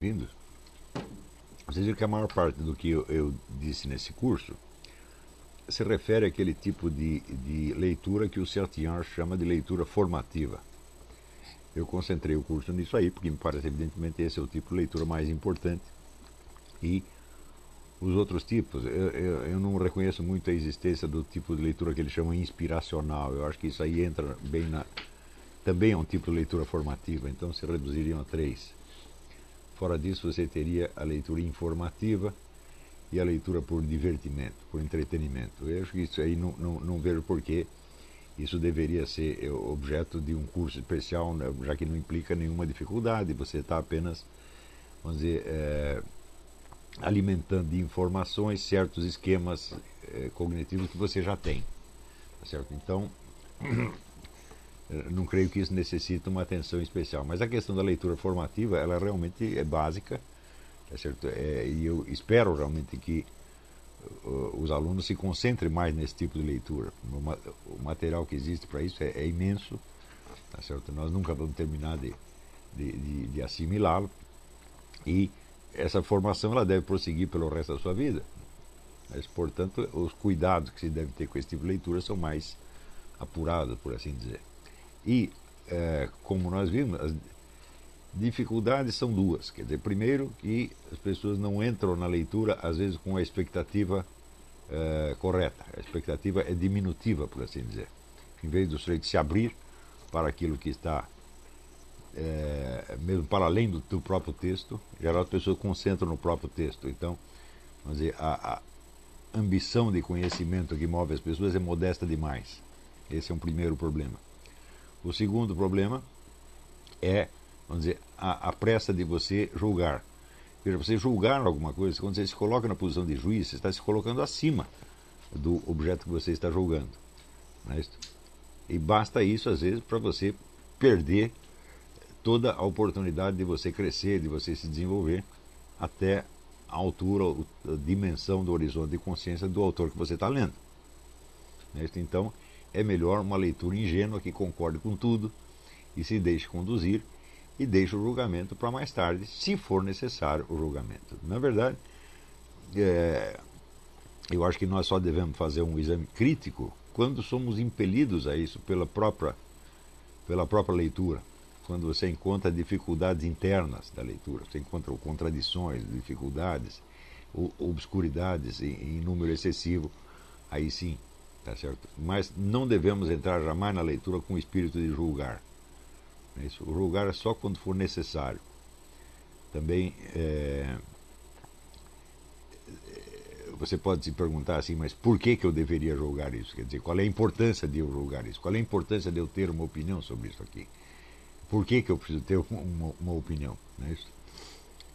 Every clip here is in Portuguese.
Vindo, vocês viram que a maior parte do que eu disse nesse curso se refere àquele tipo de leitura que o Sertian chama de leitura formativa. Eu concentrei o curso nisso aí, porque me parece evidentemente esse é o tipo de leitura mais importante. E os outros tipos, eu não reconheço muito a existência do tipo de leitura que eles chamam inspiracional. Eu acho que isso aí entra bem na... Também é um tipo de leitura formativa, então se reduziriam a três. Fora disso, você teria a leitura informativa e a leitura por divertimento, por entretenimento. Eu acho que isso aí não vejo porquê isso deveria ser objeto de um curso especial, né, já que não implica nenhuma dificuldade. Você está apenas, vamos dizer, alimentando de informações certos esquemas cognitivos que você já tem. Tá certo? Então, não creio que isso necessite uma atenção especial. Mas a questão da leitura formativa, ela realmente é básica, tá certo? E eu espero realmente que os alunos se concentrem mais nesse tipo de leitura. O material que existe para isso é imenso, tá certo? Nós nunca vamos terminar de assimilá-lo, e essa formação ela deve prosseguir pelo resto da sua vida. Mas, portanto, os cuidados que se deve ter com esse tipo de leitura são mais apurados, por assim dizer. E, como nós vimos, as dificuldades são duas. Quer dizer, primeiro, que as pessoas não entram na leitura, às vezes, com a expectativa correta. A expectativa é diminutiva, por assim dizer. Em vez do sujeito se abrir para aquilo que está mesmo para além do próprio texto, em geral as pessoas concentram no próprio texto. Então, vamos dizer, a ambição de conhecimento que move as pessoas é modesta demais. Esse é um primeiro problema. O segundo problema é, vamos dizer, a pressa de você julgar. Veja, você julgar alguma coisa, quando você se coloca na posição de juiz, você está se colocando acima do objeto que você está julgando. Não é isso? E basta isso, às vezes, para você perder toda a oportunidade de você crescer, de você se desenvolver até a altura, a dimensão do horizonte de consciência do autor que você está lendo. Não é isso? Então, é melhor uma leitura ingênua que concorde com tudo e se deixe conduzir e deixe o julgamento para mais tarde, se for necessário o julgamento. Na verdade, eu acho que nós só devemos fazer um exame crítico quando somos impelidos a isso pela própria leitura. Quando você encontra dificuldades internas da leitura, você encontra contradições, dificuldades, obscuridades em número excessivo, aí sim, tá certo? Mas não devemos entrar jamais na leitura com o espírito de julgar. Isso. O julgar é só quando for necessário. Também você pode se perguntar assim, mas por que eu deveria julgar isso? Quer dizer, qual é a importância de eu julgar isso? Qual é a importância de eu ter uma opinião sobre isso aqui? Por que eu preciso ter uma opinião? Não é isso?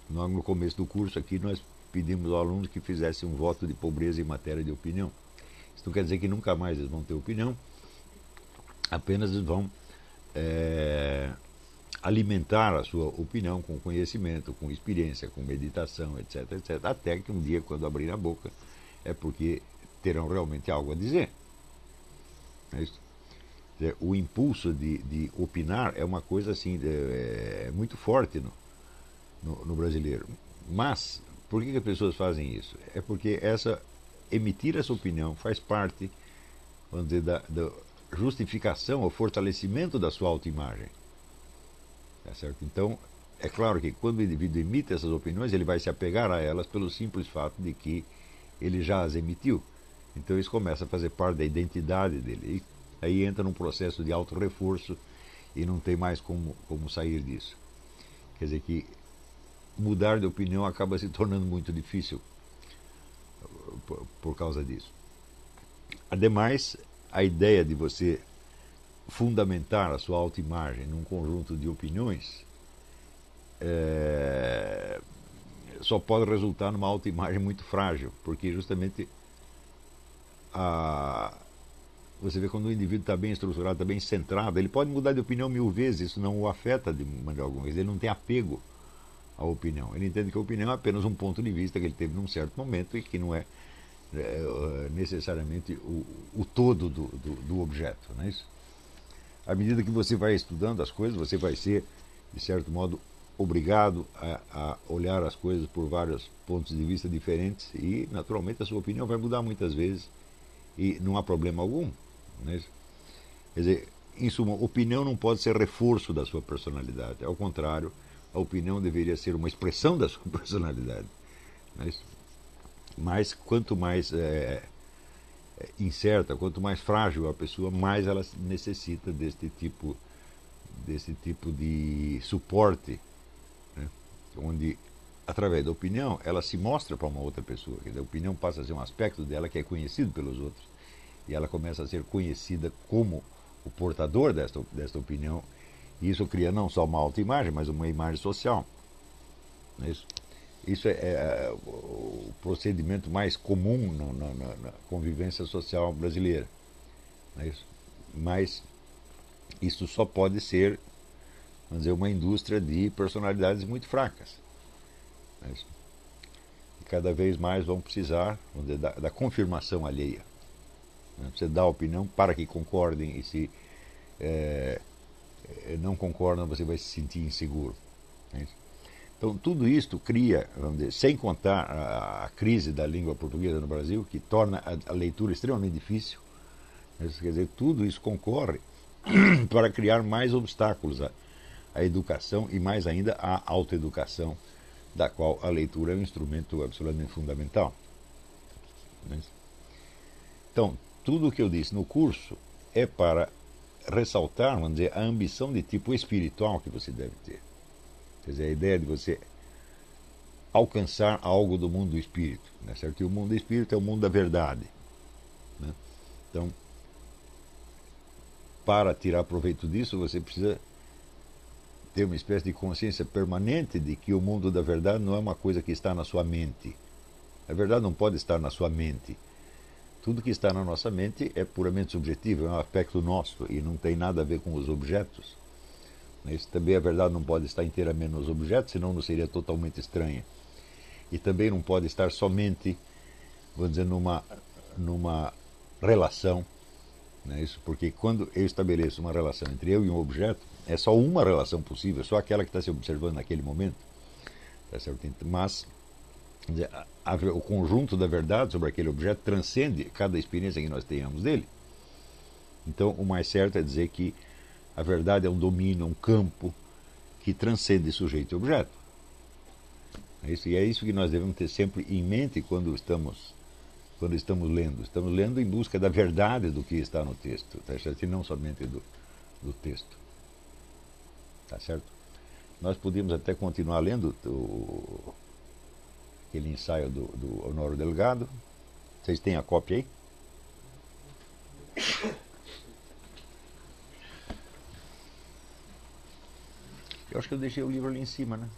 No começo do curso aqui nós pedimos aos alunos que fizessem um voto de pobreza em matéria de opinião. Isso não quer dizer que nunca mais eles vão ter opinião, apenas eles vão alimentar a sua opinião com conhecimento, com experiência, com meditação, etc, etc, até que um dia, quando abrirem a boca, é porque terão realmente algo a dizer. É isso? O impulso de opinar é uma coisa assim, muito forte no brasileiro. Mas, por que as pessoas fazem isso? É porque emitir essa opinião faz parte, vamos dizer, da justificação ou fortalecimento da sua autoimagem. Tá certo? Então, é claro que quando o indivíduo emite essas opiniões, ele vai se apegar a elas pelo simples fato de que ele já as emitiu. Então isso começa a fazer parte da identidade dele. E aí entra num processo de auto-reforço e não tem mais como sair disso. Quer dizer que mudar de opinião acaba se tornando muito difícil por causa disso. Ademais, a ideia de você fundamentar a sua autoimagem num conjunto de opiniões só pode resultar numa autoimagem muito frágil, porque justamente você vê quando o indivíduo está bem estruturado, está bem centrado, ele pode mudar de opinião 1000 vezes, isso não o afeta de maneira alguma, ele não tem apego à opinião, ele entende que a opinião é apenas um ponto de vista que ele teve num certo momento e que não é necessariamente o todo do objeto, não é isso? À medida que você vai estudando as coisas, você vai ser, de certo modo, obrigado a olhar as coisas por vários pontos de vista diferentes e, naturalmente, a sua opinião vai mudar muitas vezes e não há problema algum. Né? Quer dizer, em suma, opinião não pode ser reforço da sua personalidade. Ao contrário, a opinião deveria ser uma expressão da sua personalidade. Mas quanto mais incerta, quanto mais frágil a pessoa, mais ela necessita desse tipo de suporte, né? Onde, através da opinião, ela se mostra para uma outra pessoa. Quer dizer, a opinião passa a ser um aspecto dela que é conhecido pelos outros. E ela começa a ser conhecida como o portador desta opinião. E isso cria não só uma autoimagem, mas uma imagem social. Não é isso? Isso é o procedimento mais comum na convivência social brasileira. Não é isso? Mas isso só pode ser, vamos dizer, uma indústria de personalidades muito fracas. Não é isso? E cada vez mais vão precisar, vamos dizer, da confirmação alheia. Você dá a opinião para que concordem e se não concordam você vai se sentir inseguro. Não é isso? Então, tudo isto cria, vamos dizer, sem contar a crise da língua portuguesa no Brasil, que torna a leitura extremamente difícil. Quer dizer, tudo isso concorre para criar mais obstáculos à educação e mais ainda à autoeducação, da qual a leitura é um instrumento absolutamente fundamental. Então, tudo o que eu disse no curso é para ressaltar, vamos dizer, a ambição de tipo espiritual que você deve ter. Quer dizer, a ideia de você alcançar algo do mundo do espírito. Né, certo? E o mundo do espírito é o mundo da verdade. Né? Então, para tirar proveito disso, você precisa ter uma espécie de consciência permanente de que o mundo da verdade não é uma coisa que está na sua mente. A verdade não pode estar na sua mente. Tudo que está na nossa mente é puramente subjetivo, é um aspecto nosso e não tem nada a ver com os objetos. Isso também, a verdade não pode estar inteiramente nos objetos, senão não seria totalmente estranha. E também não pode estar somente, vamos dizer, numa relação. Né? Isso porque quando eu estabeleço uma relação entre eu e um objeto, é só uma relação possível, só aquela que está se observando naquele momento. Tá certo? Mas dizer, o conjunto da verdade sobre aquele objeto transcende cada experiência que nós tenhamos dele. Então, o mais certo é dizer que a verdade é um domínio, um campo que transcende sujeito e objeto. E é isso que nós devemos ter sempre em mente quando estamos lendo. Estamos lendo em busca da verdade do que está no texto, tá certo? E não somente do texto. Tá certo? Nós podíamos até continuar lendo aquele ensaio do Honório Delgado. Vocês têm a cópia aí? Eu acho que eu deixei o livro ali em cima, né?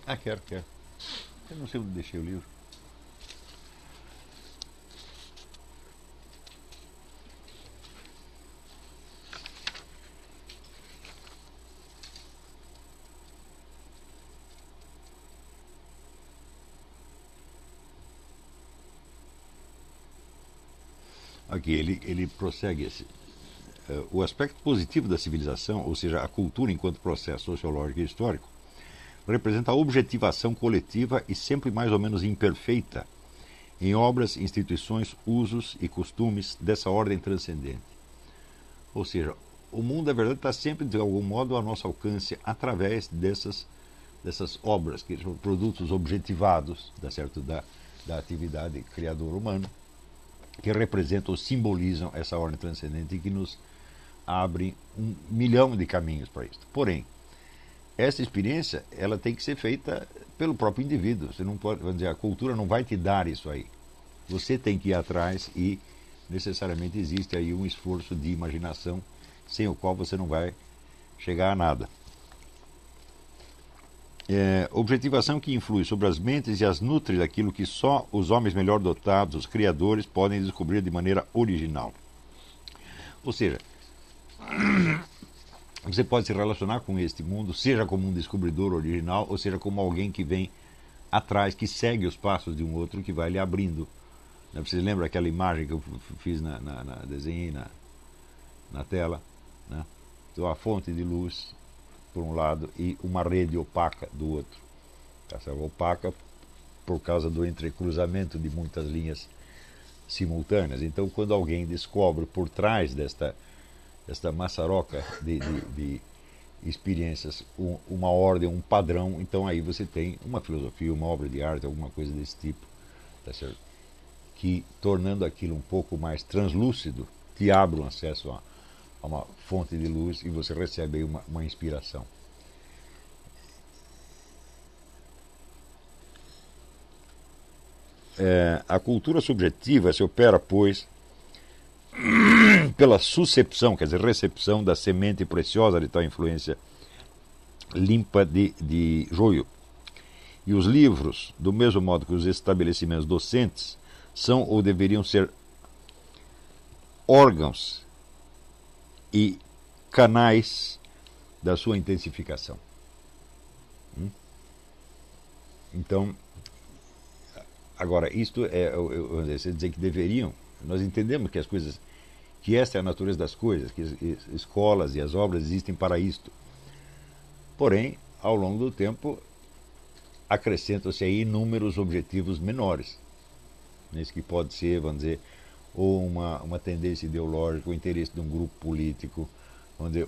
Ah, quero. Eu não sei onde deixei o livro. Aqui ele prossegue o aspecto positivo da civilização, ou seja, a cultura enquanto processo sociológico e histórico, representa a objetivação coletiva e sempre mais ou menos imperfeita em obras, instituições, usos e costumes dessa ordem transcendente. Ou seja, o mundo da verdade está sempre de algum modo ao nosso alcance através dessas obras, que são produtos objetivados, certo, da atividade criadora humana, que representam ou simbolizam essa ordem transcendente e que nos abre 1 milhão de caminhos para isso. Porém, essa experiência ela tem que ser feita pelo próprio indivíduo. Você não pode, vamos dizer, a cultura não vai te dar isso aí. Você tem que ir atrás e necessariamente existe aí um esforço de imaginação sem o qual você não vai chegar a nada. Objetivação que influi sobre as mentes e as nutre daquilo que só os homens melhor dotados, os criadores, podem descobrir de maneira original. Ou seja, você pode se relacionar com este mundo, seja como um descobridor original, ou seja como alguém que vem atrás, que segue os passos de um outro, que vai lhe abrindo. Vocês lembram aquela imagem que eu fiz, desenhei na tela? Né? Então, a fonte de luz, por um lado, e uma rede opaca do outro. Essa opaca por causa do entrecruzamento de muitas linhas simultâneas. Então, quando alguém descobre por trás desta maçaroca de experiências uma ordem, um padrão, então aí você tem uma filosofia, uma obra de arte, alguma coisa desse tipo, tá certo? Que, tornando aquilo um pouco mais translúcido, te abre um acesso a uma fonte de luz e você recebe aí uma inspiração. A cultura subjetiva se opera, pois, pela suscepção, quer dizer, recepção da semente preciosa de tal influência limpa de joio. E os livros, do mesmo modo que os estabelecimentos docentes, são ou deveriam ser órgãos e canais da sua intensificação. Então, agora, isto você dizer que deveriam, nós entendemos que as coisas, que esta é a natureza das coisas, que as escolas e as obras existem para isto. Porém, ao longo do tempo, acrescentam-se aí inúmeros objetivos menores. Isso que pode ser, vamos dizer, ou uma tendência ideológica, o interesse de um grupo político,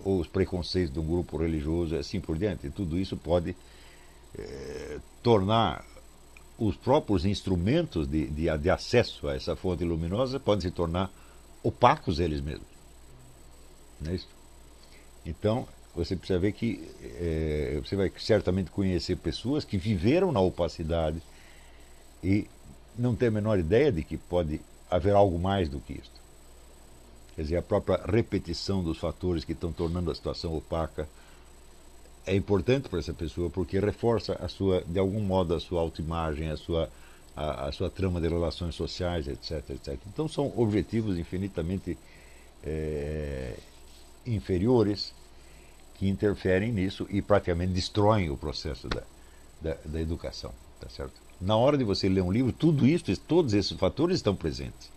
ou os preconceitos de um grupo religioso, assim por diante. E tudo isso pode tornar os próprios instrumentos de acesso a essa fonte luminosa podem se tornar opacos eles mesmos. Não é isso? Então, você precisa ver que você vai certamente conhecer pessoas que viveram na opacidade e não tem a menor ideia de que pode haver algo mais do que isto. Quer dizer, a própria repetição dos fatores que estão tornando a situação opaca é importante para essa pessoa porque reforça de algum modo a sua autoimagem, a sua trama de relações sociais, etc, etc. Então são objetivos infinitamente inferiores que interferem nisso e praticamente destroem o processo da educação, tá certo? Na hora de você ler um livro, tudo isso, todos esses fatores estão presentes.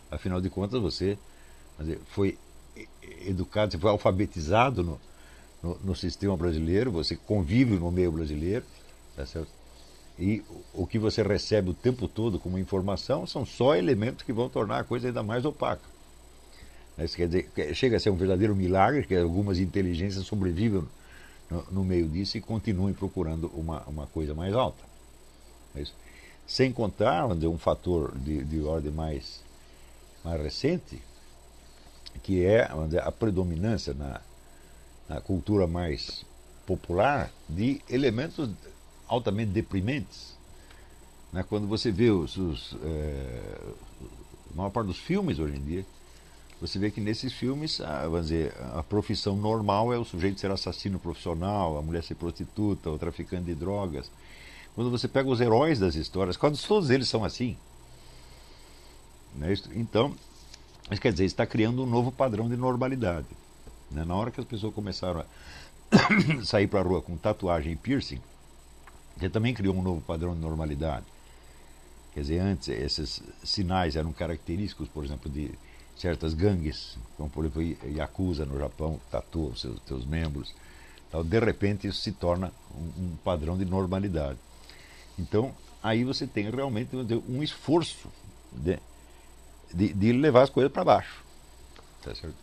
Afinal de contas, você foi educado, você foi alfabetizado no sistema brasileiro, você convive no meio brasileiro, tá certo? E o que você recebe o tempo todo como informação são só elementos que vão tornar a coisa ainda mais opaca. Isso quer dizer, chega a ser um verdadeiro milagre que algumas inteligências sobrevivam no meio disso e continuem procurando uma coisa mais alta. Sem contar um fator de ordem mais recente, que é a predominância na cultura mais popular de elementos altamente deprimentes. Quando você vê a maior parte dos filmes hoje em dia, você vê que nesses filmes a profissão normal é o sujeito ser assassino profissional, a mulher ser prostituta, o traficante de drogas. Quando você pega os heróis das histórias, quase todos eles são assim. Então, isso quer dizer, está criando um novo padrão de normalidade. Na hora que as pessoas começaram a sair para a rua com tatuagem e piercing, você também criou um novo padrão de normalidade. Quer dizer, antes esses sinais eram característicos, por exemplo, de certas gangues, como por exemplo Yakuza no Japão, tatua os seus membros. De repente isso se torna um padrão de normalidade. Então, aí você tem realmente um esforço de levar as coisas para baixo. Tá certo?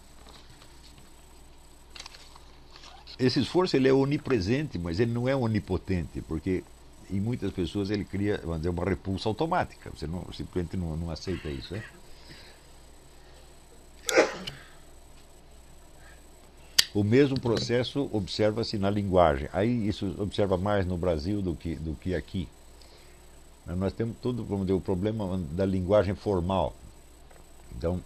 Esse esforço ele é onipresente, mas ele não é onipotente, porque em muitas pessoas ele cria, vamos dizer, uma repulsa automática. Você simplesmente não aceita isso. O mesmo processo observa-se na linguagem. Aí isso observa mais no Brasil do que aqui. Nós temos todo, vamos dizer, o problema da linguagem formal. Então,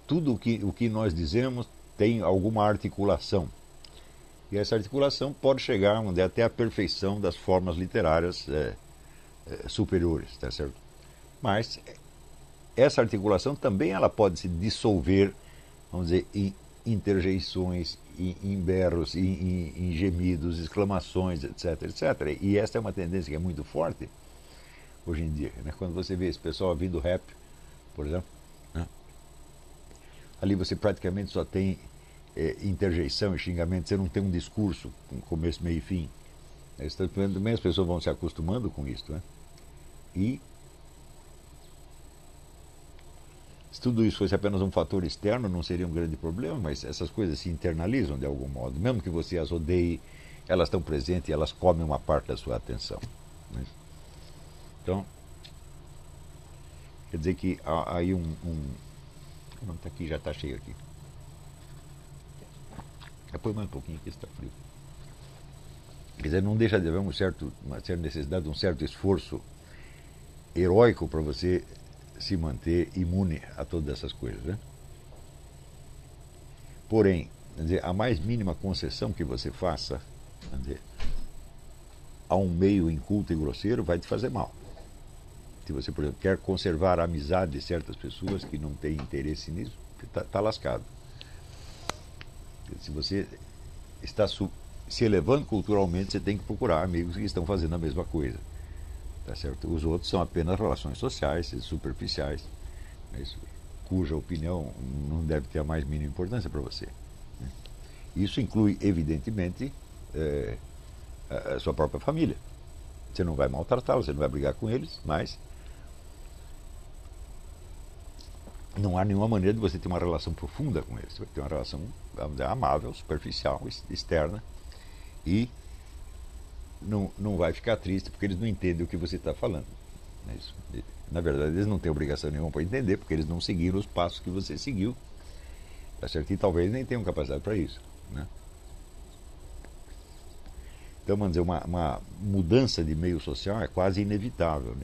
tudo o que nós dizemos tem alguma articulação. E essa articulação pode chegar até a perfeição das formas literárias superiores, tá certo? Mas essa articulação também ela pode se dissolver, vamos dizer, em interjeições, em berros, em gemidos, exclamações, etc, etc. E essa é uma tendência que é muito forte hoje em dia, né? Quando você vê esse pessoal ouvindo rap, por exemplo, né? Ali você praticamente só tem interjeição e xingamento, você não tem um discurso com começo, meio e fim. Também as pessoas vão se acostumando com isso, né? E se tudo isso fosse apenas um fator externo, não seria um grande problema, mas essas coisas se internalizam de algum modo. Mesmo que você as odeie, elas estão presentes e elas comem uma parte da sua atenção. Né? Então, quer dizer que há aí não, está aqui, já está cheio aqui. Põe mais um pouquinho aqui, está frio. Quer dizer, não deixa de haver uma certa necessidade de um certo esforço heróico para você se manter imune a todas essas coisas, né? Porém, quer dizer, a mais mínima concessão que você faça, quer dizer, a um meio inculto e grosseiro vai te fazer mal. Se você, por exemplo, quer conservar a amizade de certas pessoas que não têm interesse nisso, está lascado. Se você está se elevando culturalmente, você tem que procurar amigos que estão fazendo a mesma coisa. Tá certo? Os outros são apenas relações sociais, superficiais, cuja opinião não deve ter a mais mínima importância para você. Né? Isso inclui, evidentemente, a sua própria família. Você não vai maltratá-los, você não vai brigar com eles, mas não há nenhuma maneira de você ter uma relação profunda com eles. Você vai ter uma relação, vamos dizer, amável, superficial, externa, e não vai ficar triste porque eles não entendem o que você está falando. Na verdade, eles não têm obrigação nenhuma para entender, porque eles não seguiram os passos que você seguiu. Tá certo? E talvez nem tenham capacidade para isso. Né? Então, vamos dizer, uma mudança de meio social é quase inevitável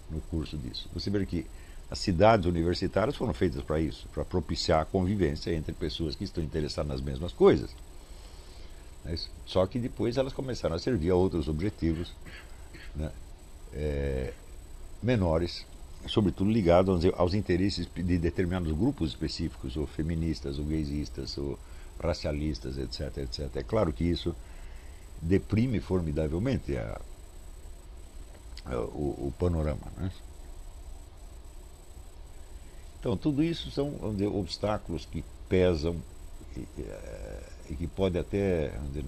no curso disso. Você vê que as cidades universitárias foram feitas para isso, para propiciar a convivência entre pessoas que estão interessadas nas mesmas coisas. Só que depois elas começaram a servir a outros objetivos, né, menores, sobretudo ligados aos interesses de determinados grupos específicos, ou feministas, ou gaysistas, ou racialistas, etc, etc. É claro que isso deprime formidavelmente o panorama. Né? Então, tudo isso são, vamos dizer, obstáculos que pesam e que pode até, vamos dizer,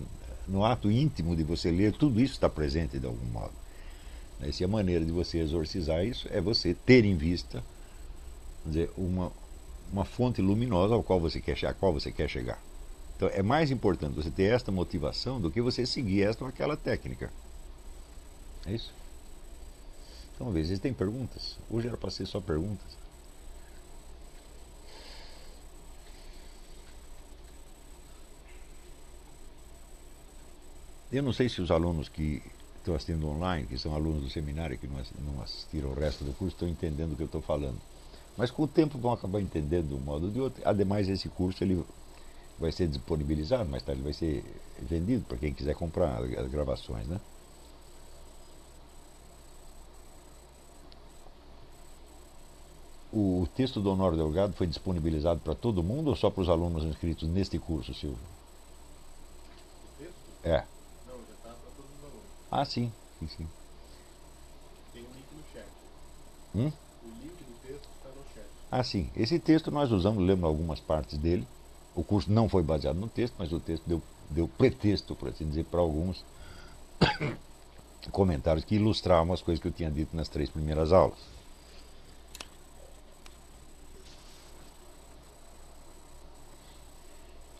no ato íntimo de você ler, tudo isso está presente de algum modo. E a maneira de você exorcizar isso é você ter em vista, vamos dizer, uma fonte luminosa a qual você quer chegar. Então é mais importante você ter esta motivação do que você seguir esta ou aquela técnica. É isso? Então, vamos ver, vocês têm perguntas? Hoje era para ser só perguntas. Eu não sei se os alunos que estão assistindo online, que são alunos do seminário, que não assistiram o resto do curso, estão entendendo o que eu estou falando. Mas com o tempo vão acabar entendendo de um modo ou de outro. Ademais, esse curso ele vai ser disponibilizado, mais tarde vai ser vendido para quem quiser comprar as gravações, né? O texto do Honório Delgado foi disponibilizado para todo mundo ou só para os alunos inscritos neste curso, Silvio? O texto? É. Não, já está para todos os alunos. Ah, sim. Sim. Tem um link no chat. O link do texto está no chat. Ah, sim. Esse texto nós usamos, lemos algumas partes dele. O curso não foi baseado no texto, mas o texto deu pretexto, por assim dizer, para alguns comentários que ilustravam as coisas que eu tinha dito nas 3 primeiras aulas.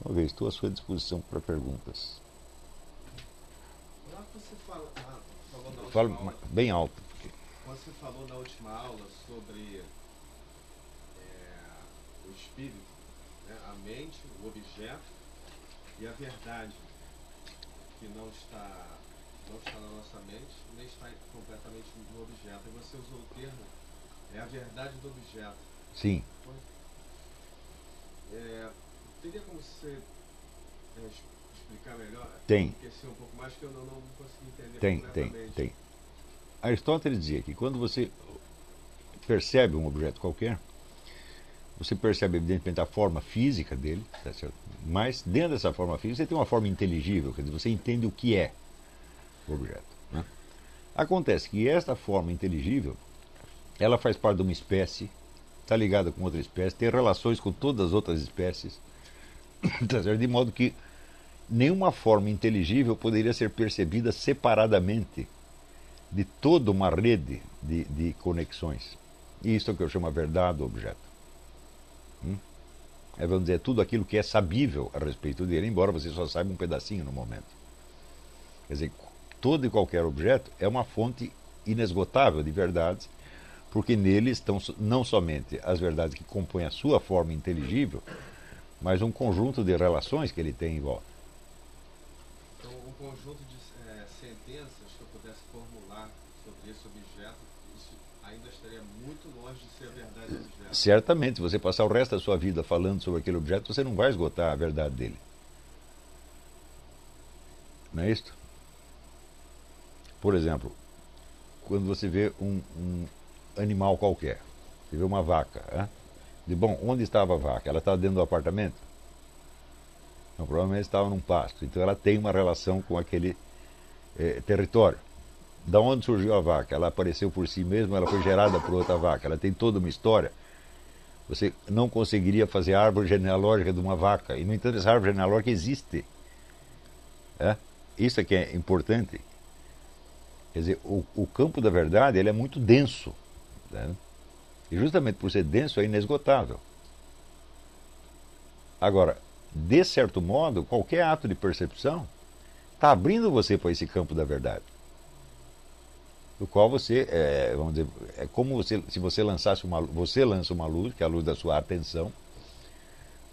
Uma vez, estou à sua disposição para perguntas. Lá você falou na última Fala aula, bem alto. você falou na última aula sobre o espírito, né? A mente, o objeto e a verdade, que não está na nossa mente, nem está completamente no objeto. E você usou o termo, a verdade do objeto. Sim. Teria como você explicar melhor? Tem. Enriquecer um pouco mais, que eu não consegui entender completamente. Tem. Aristóteles dizia que quando você percebe um objeto qualquer, você percebe evidentemente a forma física dele, tá certo? Mas dentro dessa forma física você tem uma forma inteligível, quer dizer, você entende o que é o objeto, né? Acontece que esta forma inteligível, ela faz parte de uma espécie, está ligada com outra espécie, tem relações com todas as outras espécies, tá certo? De modo que nenhuma forma inteligível poderia ser percebida separadamente de toda uma rede de conexões. E isso é o que eu chamo a verdade do objeto. É, vamos dizer, tudo aquilo que é sabível a respeito dele, embora você só saiba um pedacinho no momento. Quer dizer, todo e qualquer objeto é uma fonte inesgotável de verdades, porque nele estão não somente as verdades que compõem a sua forma inteligível, mas um conjunto de relações que ele tem em volta. Então, um conjunto de sentenças que eu pudesse formular sobre esse objeto, isso ainda estaria muito longe de ser a verdade do objeto. Certamente, se você passar o resto da sua vida falando sobre aquele objeto, você não vai esgotar a verdade dele. Não é isso? Por exemplo, quando você vê um animal qualquer, você vê uma vaca, bom, onde estava a vaca? Ela estava dentro do apartamento? Não, provavelmente estava num pasto. Então ela tem uma relação com aquele território. Da onde surgiu a vaca? Ela apareceu por si mesma, ela foi gerada por outra vaca. Ela tem toda uma história. Você não conseguiria fazer a árvore genealógica de uma vaca. E, no entanto, essa árvore genealógica existe. Isso é que é importante. Quer dizer, o campo da verdade ele é muito denso. Né? E justamente por ser denso é inesgotável. Agora, de certo modo, qualquer ato de percepção está abrindo você para esse campo da verdade. Do qual você, vamos dizer, é como se você lançasse você lança uma luz, que é a luz da sua atenção,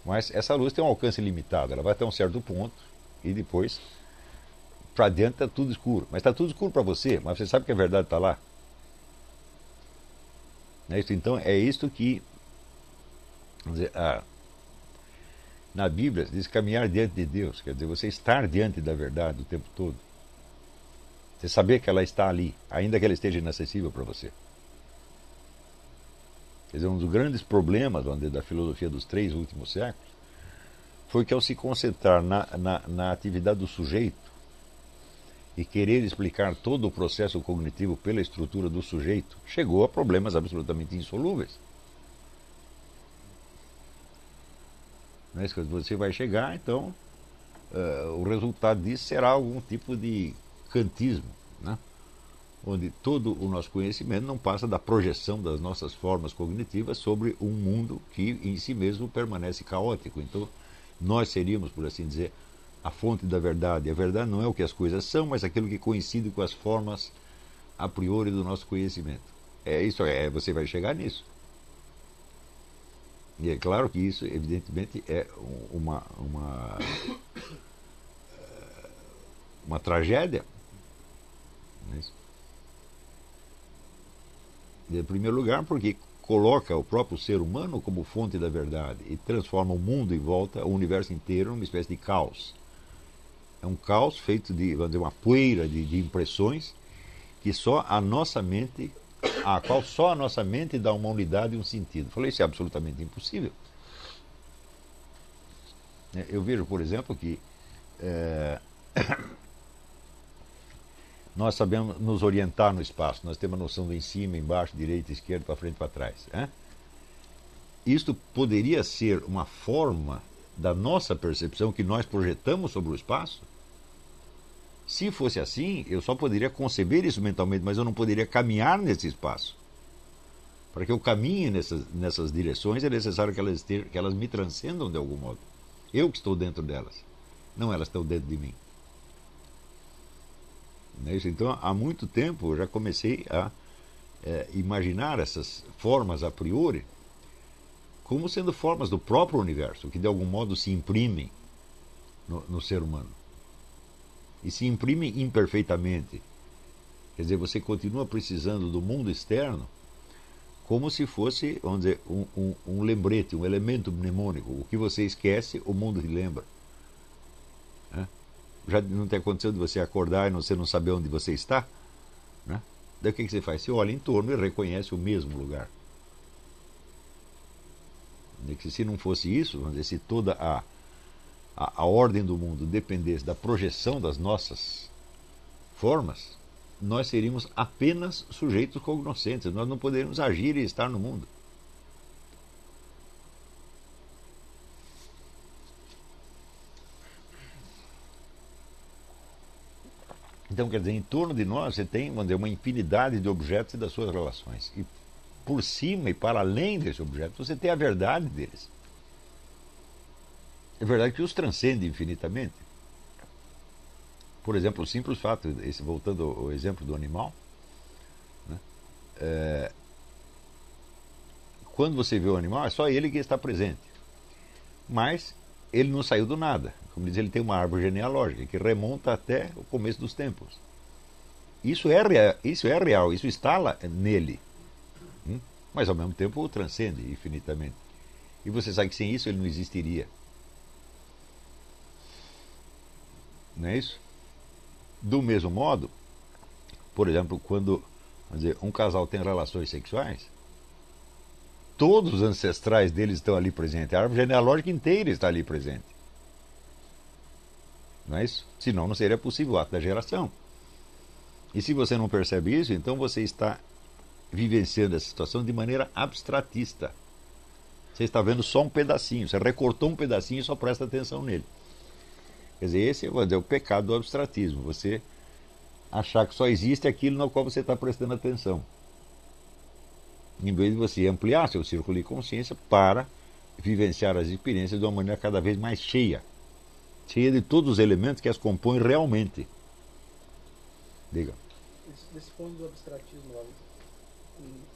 mas essa luz tem um alcance limitado, ela vai até um certo ponto e depois para dentro está tudo escuro. Mas está tudo escuro para você, mas você sabe que a verdade está lá. Não é isso? Então é isto que, vamos dizer, na Bíblia diz caminhar diante de Deus, quer dizer, você estar diante da verdade o tempo todo. Você saber que ela está ali, ainda que ela esteja inacessível para você. Quer dizer, um dos grandes problemas, vamos dizer, da filosofia dos 3 últimos séculos foi que ao se concentrar na atividade do sujeito e querer explicar todo o processo cognitivo pela estrutura do sujeito, chegou a problemas absolutamente insolúveis. Não é isso que você vai chegar, então o resultado disso será algum tipo de kantismo, né? Onde todo o nosso conhecimento não passa da projeção das nossas formas cognitivas sobre um mundo que em si mesmo permanece caótico. Então nós seríamos, por assim dizer, a fonte da verdade. A verdade não é o que as coisas são, mas aquilo que coincide com as formas a priori do nosso conhecimento. Você vai chegar nisso. E é claro que isso, evidentemente, é uma tragédia. Não é isso? Em primeiro lugar, porque coloca o próprio ser humano como fonte da verdade e transforma o mundo em volta, o universo inteiro, numa espécie de caos. É um caos feito de, vamos dizer, uma poeira de impressões que só a nossa mente, a qual só a nossa mente dá uma unidade e um sentido. Falei, isso é absolutamente impossível. Eu vejo, por exemplo, que nós sabemos nos orientar no espaço, nós temos a noção de em cima, embaixo, direita, esquerda, para frente e para trás. Isto poderia ser uma forma da nossa percepção que nós projetamos sobre o espaço? Se fosse assim, eu só poderia conceber isso mentalmente, mas eu não poderia caminhar nesse espaço. Para que eu caminhe nessas direções, é necessário que elas me transcendam de algum modo. Eu que estou dentro delas, não elas estão dentro de mim. Então, há muito tempo eu já comecei a imaginar essas formas a priori como sendo formas do próprio universo, que de algum modo se imprimem no ser humano. E se imprimem imperfeitamente. Quer dizer, você continua precisando do mundo externo como se fosse, vamos dizer, um lembrete, um elemento mnemônico. O que você esquece, o mundo te lembra. Já não tem acontecido de você acordar e você não saber onde você está? Daí o que você faz? Você olha em torno e reconhece o mesmo lugar. Que se não fosse isso, vamos dizer, se toda a ordem do mundo dependesse da projeção das nossas formas, nós seríamos apenas sujeitos cognoscentes, nós não poderíamos agir e estar no mundo. Então, quer dizer, em torno de nós você tem, vamos dizer, uma infinidade de objetos e das suas relações. E por cima e para além desse objeto, você tem a verdade deles. É verdade que os transcende infinitamente. Por exemplo, o simples fato, voltando ao exemplo do animal, né, quando você vê o animal, é só ele que está presente. Mas ele não saiu do nada. Como diz, ele tem uma árvore genealógica que remonta até o começo dos tempos. Isso é real, isso está lá, nele. Mas ao mesmo tempo o transcende infinitamente. E você sabe que sem isso ele não existiria. Não é isso? Do mesmo modo, por exemplo, quando, vamos dizer, um casal tem relações sexuais, todos os ancestrais deles estão ali presentes. A árvore genealógica inteira está ali presente. Não é isso? Senão não seria possível o ato da geração. E se você não percebe isso, então você está vivenciando essa situação de maneira abstratista. Você está vendo só um pedacinho. Você recortou um pedacinho e só presta atenção nele. Quer dizer, esse é o pecado do abstratismo. Você achar que só existe aquilo no qual você está prestando atenção. Em vez de você ampliar seu círculo de consciência para vivenciar as experiências de uma maneira cada vez mais cheia. Cheia de todos os elementos que as compõem realmente. Diga. Desse ponto do abstratismo,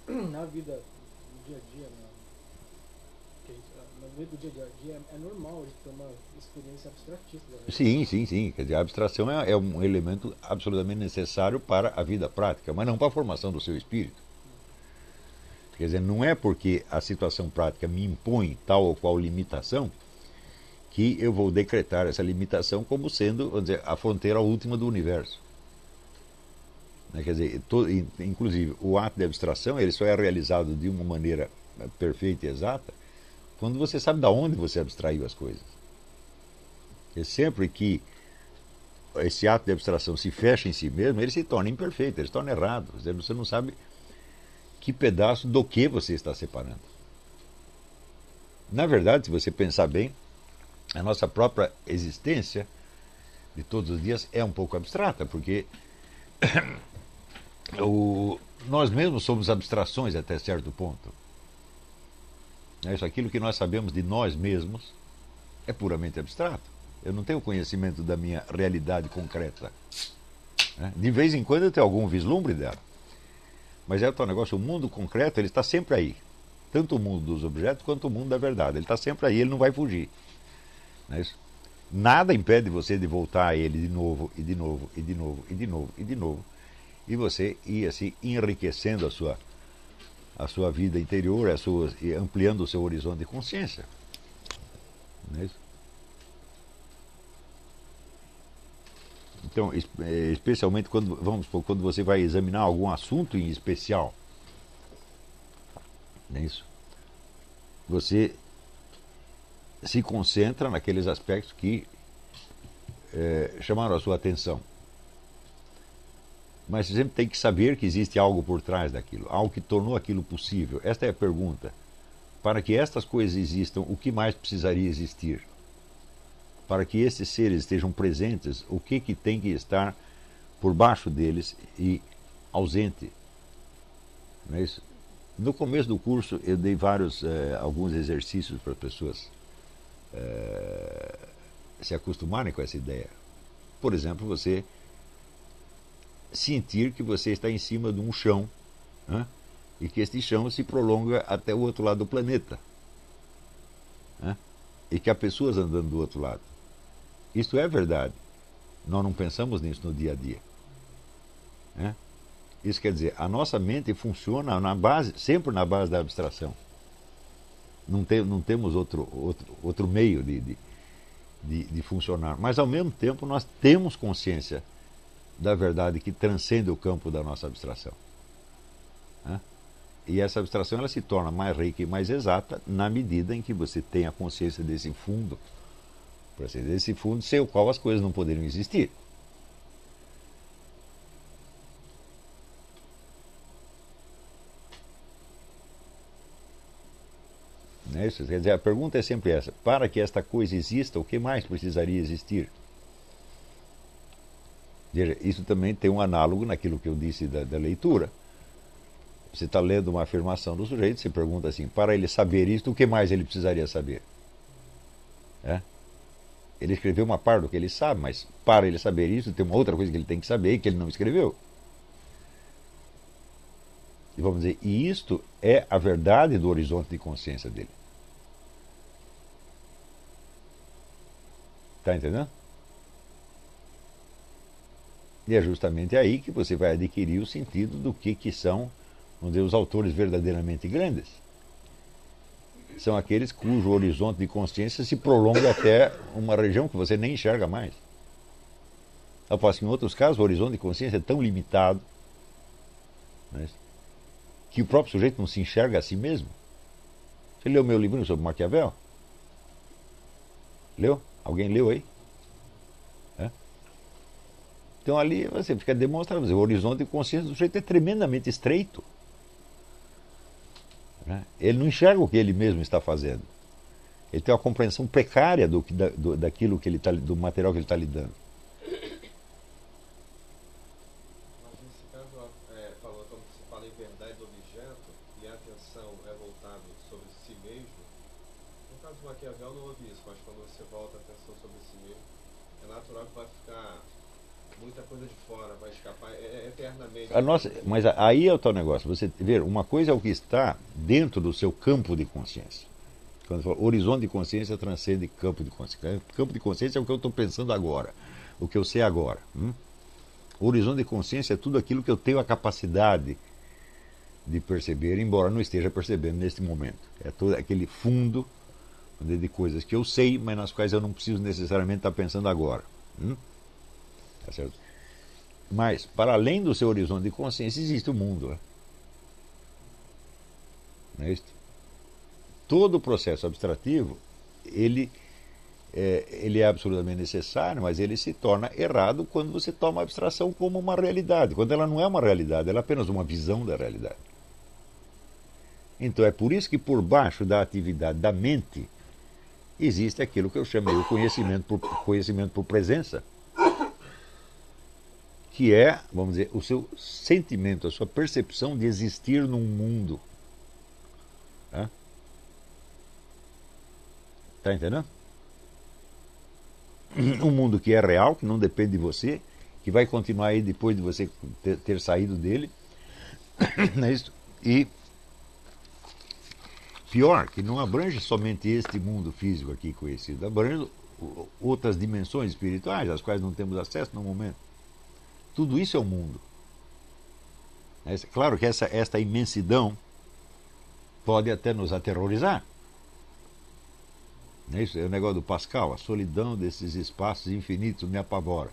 na vida do dia a dia, na vida do dia a dia, é normal a gente ter uma experiência abstratista. Sim. Quer dizer, a abstração é um elemento absolutamente necessário para a vida prática, mas não para a formação do seu espírito. Quer dizer, não é porque a situação prática me impõe tal ou qual limitação que eu vou decretar essa limitação como sendo, vamos dizer, a fronteira última do universo. Quer dizer, inclusive, o ato de abstração ele só é realizado de uma maneira perfeita e exata quando você sabe de onde você abstraiu as coisas. E sempre que esse ato de abstração se fecha em si mesmo, ele se torna imperfeito, ele se torna errado. Quer dizer, você não sabe que pedaço do que você está separando. Na verdade, se você pensar bem, a nossa própria existência de todos os dias é um pouco abstrata, porque nós mesmos somos abstrações até certo ponto. Aquilo que nós sabemos de nós mesmos é puramente abstrato. Eu não tenho conhecimento da minha realidade concreta. De vez em quando eu tenho algum vislumbre dela. Mas é o tal negócio, o mundo concreto ele está sempre aí. Tanto o mundo dos objetos quanto o mundo da verdade. Ele está sempre aí, ele não vai fugir. Não é isso? Nada impede você de voltar a ele de novo, e de novo, e de novo, e de novo, e de novo. E você ir assim enriquecendo a sua vida interior, e ampliando o seu horizonte de consciência. Não é isso? Então, especialmente quando você vai examinar algum assunto em especial, não é isso? Você se concentra naqueles aspectos que chamaram a sua atenção. Mas você sempre tem que saber que existe algo por trás daquilo, algo que tornou aquilo possível. Esta é a pergunta. Para que estas coisas existam, o que mais precisaria existir? Para que esses seres estejam presentes, o que tem que estar por baixo deles e ausente? Não é isso? No começo do curso eu dei alguns exercícios para as pessoas se acostumarem com essa ideia. Por exemplo, você sentir que você está em cima de um chão, né? E que este chão se prolonga até o outro lado do planeta, né? E que há pessoas andando do outro lado. Isto é verdade. Nós não pensamos nisso no dia a dia, né? Isso quer dizer, a nossa mente funciona sempre na base da abstração. Não temos outro meio de funcionar. Mas, ao mesmo tempo, nós temos consciência da verdade que transcende o campo da nossa abstração. E essa abstração ela se torna mais rica e mais exata na medida em que você tem a consciência desse fundo, desse fundo sem o qual as coisas não poderiam existir. Não é isso? Quer dizer, a pergunta é sempre essa: para que esta coisa exista, o que mais precisaria existir? Veja, isso também tem um análogo naquilo que eu disse da leitura. Você está lendo uma afirmação do sujeito, você pergunta assim: para ele saber isto, o que mais ele precisaria saber? É? Ele escreveu uma parte do que ele sabe, mas para ele saber isso, tem uma outra coisa que ele tem que saber e que ele não escreveu. E vamos dizer, e isto é a verdade do horizonte de consciência dele. Está entendendo? E é justamente aí que você vai adquirir o sentido do que são, vamos dizer, os autores verdadeiramente grandes. São aqueles cujo horizonte de consciência se prolonga até uma região que você nem enxerga mais. Eu posso que em outros casos o horizonte de consciência é tão limitado, né, que o próprio sujeito não se enxerga a si mesmo. Você leu meu livrinho sobre Maquiavel? Leu? Alguém leu aí? É? Então ali você fica demonstrando, o horizonte de consciência do sujeito é tremendamente estreito. Né? Ele não enxerga o que ele mesmo está fazendo. Ele tem uma compreensão precária daquilo que ele tá, do material que ele está lidando. Mas nesse caso, quando você fala em verdade do objeto e a atenção é voltada sobre si mesmo, no caso do Maquiavel não houve isso, mas quando você volta a atenção sobre si mesmo, é natural que vai ficar muita coisa de fora, vai escapar eternamente. Mas aí é o tal negócio. Você ver, uma coisa é o que está dentro do seu campo de consciência. Quando fala, horizonte de consciência transcende campo de consciência. Campo de consciência é o que eu estou pensando agora, o que eu sei agora. Horizonte de consciência é tudo aquilo que eu tenho a capacidade de perceber, embora não esteja percebendo neste momento. É todo aquele fundo de coisas que eu sei, mas nas quais eu não preciso necessariamente estar pensando agora. Tá certo? Mas, para além do seu horizonte de consciência, existe o mundo. Né? Não é isso? Todo o processo abstrativo, ele é absolutamente necessário, mas ele se torna errado quando você toma a abstração como uma realidade. Quando ela não é uma realidade, ela é apenas uma visão da realidade. Então é por isso que por baixo da atividade da mente existe aquilo que eu chamei o conhecimento por presença, que é, vamos dizer, o seu sentimento, a sua percepção de existir num mundo. Está entendendo? Um mundo que é real, que não depende de você, que vai continuar aí depois de você ter saído dele. Não é isso? E pior, que não abrange somente este mundo físico aqui conhecido, abrange outras dimensões espirituais, às quais não temos acesso no momento. Tudo isso é o mundo. Claro que esta imensidão pode até nos aterrorizar. Não é isso? É o negócio do Pascal, a solidão desses espaços infinitos me apavora.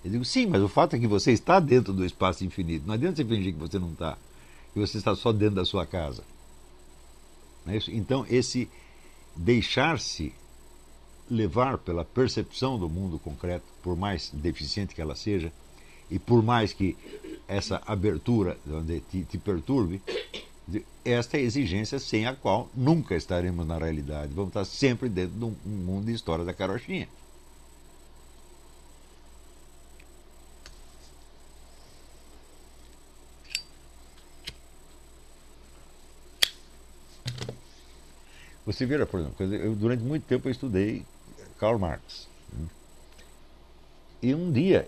Eu digo, sim, mas o fato é que você está dentro do espaço infinito. Não adianta você fingir que você não está, que você está só dentro da sua casa. Não é isso? Então, esse deixar-se levar pela percepção do mundo concreto, por mais deficiente que ela seja, e por mais que essa abertura te perturbe, esta é a exigência sem a qual nunca estaremos na realidade. Vamos estar sempre dentro de um mundo de história da carochinha. Você vira, por exemplo, durante muito tempo eu estudei Karl Marx. E um dia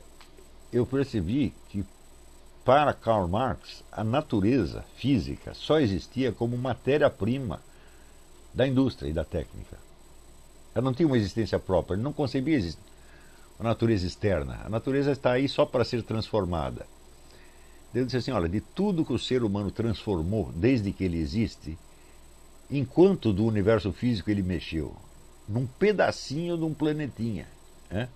eu percebi que para Karl Marx a natureza física só existia como matéria-prima da indústria e da técnica. Ela não tinha uma existência própria, ele não concebia a natureza externa. A natureza está aí só para ser transformada. Ele disse assim, olha, de tudo que o ser humano transformou desde que ele existe, enquanto do universo físico ele mexeu, num pedacinho de um planetinha. Né?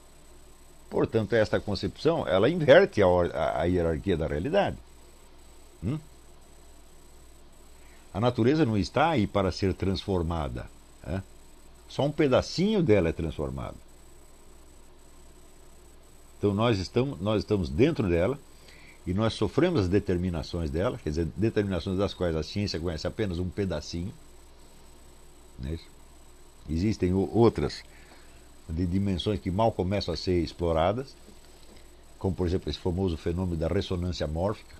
Portanto, esta concepção, ela inverte a hierarquia da realidade. A natureza não está aí para ser transformada. Né? Só um pedacinho dela é transformado. Então nós estamos dentro dela e nós sofremos as determinações dela, quer dizer, determinações das quais a ciência conhece apenas um pedacinho. Não é isso? Existem outras de dimensões que mal começam a ser exploradas, como por exemplo esse famoso fenômeno da ressonância mórfica,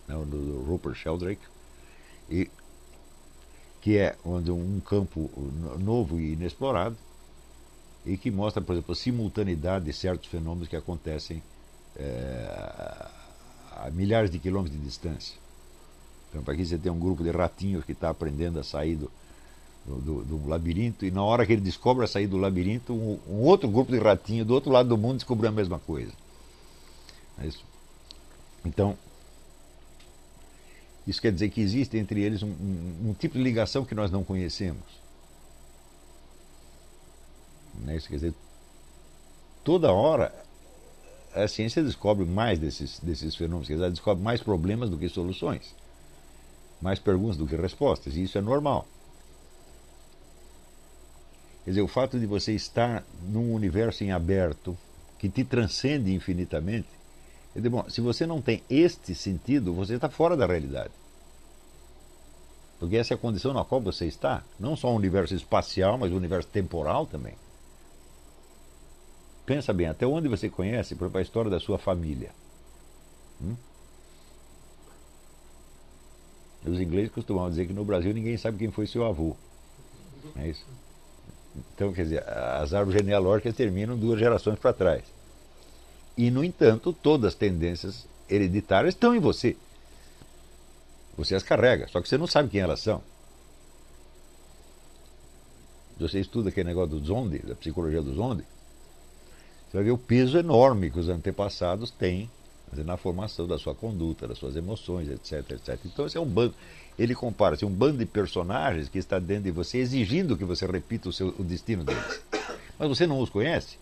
né, do Rupert Sheldrake, que é onde um campo novo e inexplorado, e que mostra, por exemplo, a simultaneidade de certos fenômenos que acontecem a milhares de quilômetros de distância. Então, aqui você tem um grupo de ratinhos que está aprendendo a sair do labirinto, e na hora que ele descobre a sair do labirinto, um outro grupo de ratinhos do outro lado do mundo descobriu a mesma coisa. É isso. Então, isso quer dizer que existe entre eles um tipo de ligação que nós não conhecemos. Não é isso? Quer dizer, toda hora a ciência descobre mais desses fenômenos, quer dizer, ela descobre mais problemas do que soluções, mais perguntas do que respostas, e isso é normal. Quer dizer, o fato de você estar num universo em aberto, que te transcende infinitamente, quer dizer, bom, se você não tem este sentido, você está fora da realidade. Porque essa é a condição na qual você está, não só o universo espacial, mas o universo temporal também. Pensa bem, até onde você conhece, por exemplo, a história da sua família? Os ingleses costumavam dizer que no Brasil ninguém sabe quem foi seu avô. É isso? Então, quer dizer, as árvores genealógicas terminam 2 gerações para trás. E, no entanto, todas as tendências hereditárias estão em você. Você as carrega, só que você não sabe quem elas são. Você estuda aquele negócio do Zondi, da psicologia do Zondi, você vai ver o peso enorme que os antepassados têm, quer dizer, na formação da sua conduta, das suas emoções, etc, etc. Então esse é um bando, ele compara um bando de personagens que está dentro de você, exigindo que você repita o destino deles. Mas você não os conhece.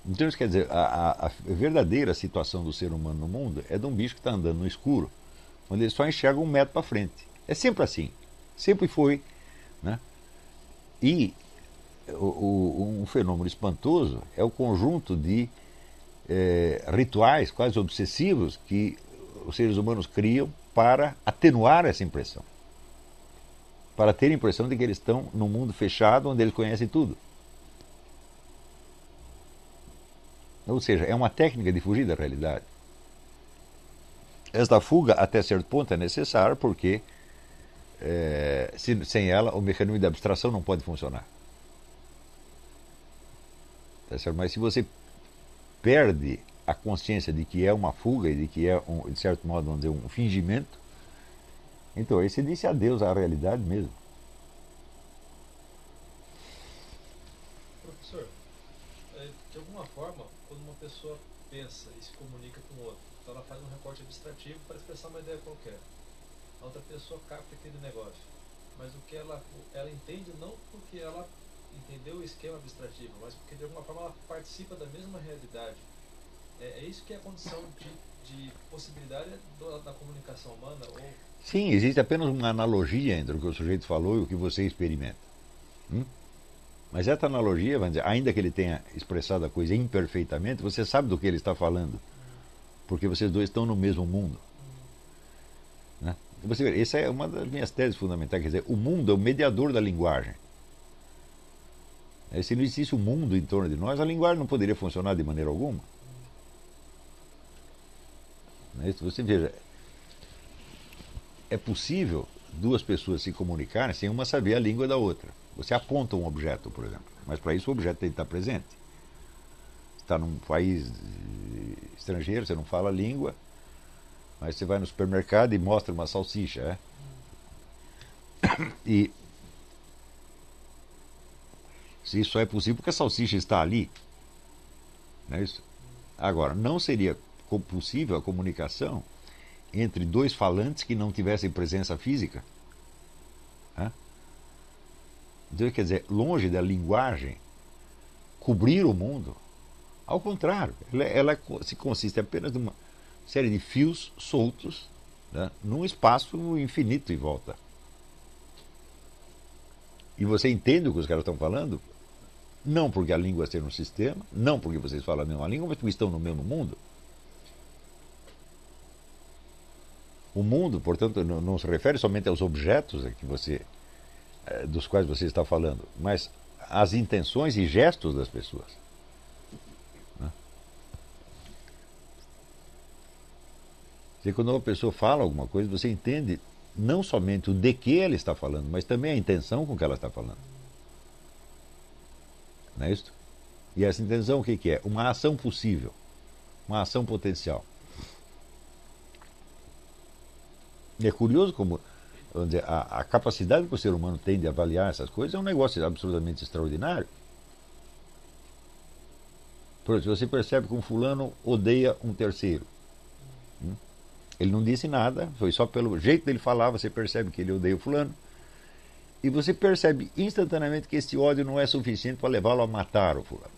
Então isso quer dizer, a verdadeira situação do ser humano no mundo é de um bicho que está andando no escuro, onde ele só enxerga 1 metro para frente. É sempre assim. Sempre foi. Né? E um fenômeno espantoso é o conjunto de rituais quase obsessivos que os seres humanos criam para atenuar essa impressão. Para ter a impressão de que eles estão num mundo fechado onde eles conhecem tudo. Ou seja, é uma técnica de fugir da realidade. Esta fuga, até certo ponto, é necessária porque sem ela o mecanismo de abstração não pode funcionar. Tá certo? Mas se você perde a consciência de que é uma fuga e de que é, de certo modo, vamos dizer, um fingimento, então aí você disse adeus à realidade mesmo. Professor, de alguma forma, quando uma pessoa pensa e se comunica com o outro, então ela faz um recorte abstrativo para expressar uma ideia qualquer. A outra pessoa capta aquele negócio. Mas o que ela entende não porque ela entendeu o esquema abstrativo, mas porque de alguma forma ela participa da mesma realidade. É isso que é a condição de possibilidade da comunicação humana? Ou... Sim, existe apenas uma analogia entre o que o sujeito falou e o que você experimenta. Mas essa analogia, vamos dizer, ainda que ele tenha expressado a coisa imperfeitamente, você sabe do que ele está falando. Porque vocês dois estão no mesmo mundo. Né? Você vê, essa é uma das minhas teses fundamentais. Quer dizer, o mundo é o mediador da linguagem. Se não existisse o mundo em torno de nós, a linguagem não poderia funcionar de maneira alguma. Você veja, é possível 2 pessoas se comunicarem sem uma saber a língua da outra. Você aponta um objeto, por exemplo, mas para isso o objeto tem que estar presente. Você está num país estrangeiro, você não fala a língua, mas você vai no supermercado e mostra uma salsicha. E se isso é possível porque a salsicha está ali. Não é isso? Agora, não seria possível a comunicação entre 2 falantes que não tivessem presença física? Então, quer dizer, longe da linguagem cobrir o mundo, Ao contrário, ela se consiste apenas de uma série de fios soltos, né, num espaço infinito em volta. E você entende o que os caras estão falando? Não porque a língua esteja no sistema, não porque vocês falam a mesma língua, mas porque estão no mesmo mundo. O mundo, portanto, não se refere somente aos objetos dos quais você está falando, mas às intenções e gestos das pessoas. Né? Quando uma pessoa fala alguma coisa, você entende não somente o de que ela está falando, mas também a intenção com que ela está falando. Não é isso? E essa intenção o que é? Uma ação possível, uma ação potencial. E é curioso como dizer, a capacidade que o ser humano tem de avaliar essas coisas é um negócio absolutamente extraordinário. Por exemplo, você percebe que um fulano odeia um terceiro. Ele não disse nada, foi só pelo jeito dele falar, você percebe que ele odeia o fulano. E você percebe instantaneamente que esse ódio não é suficiente para levá-lo a matar o fulano.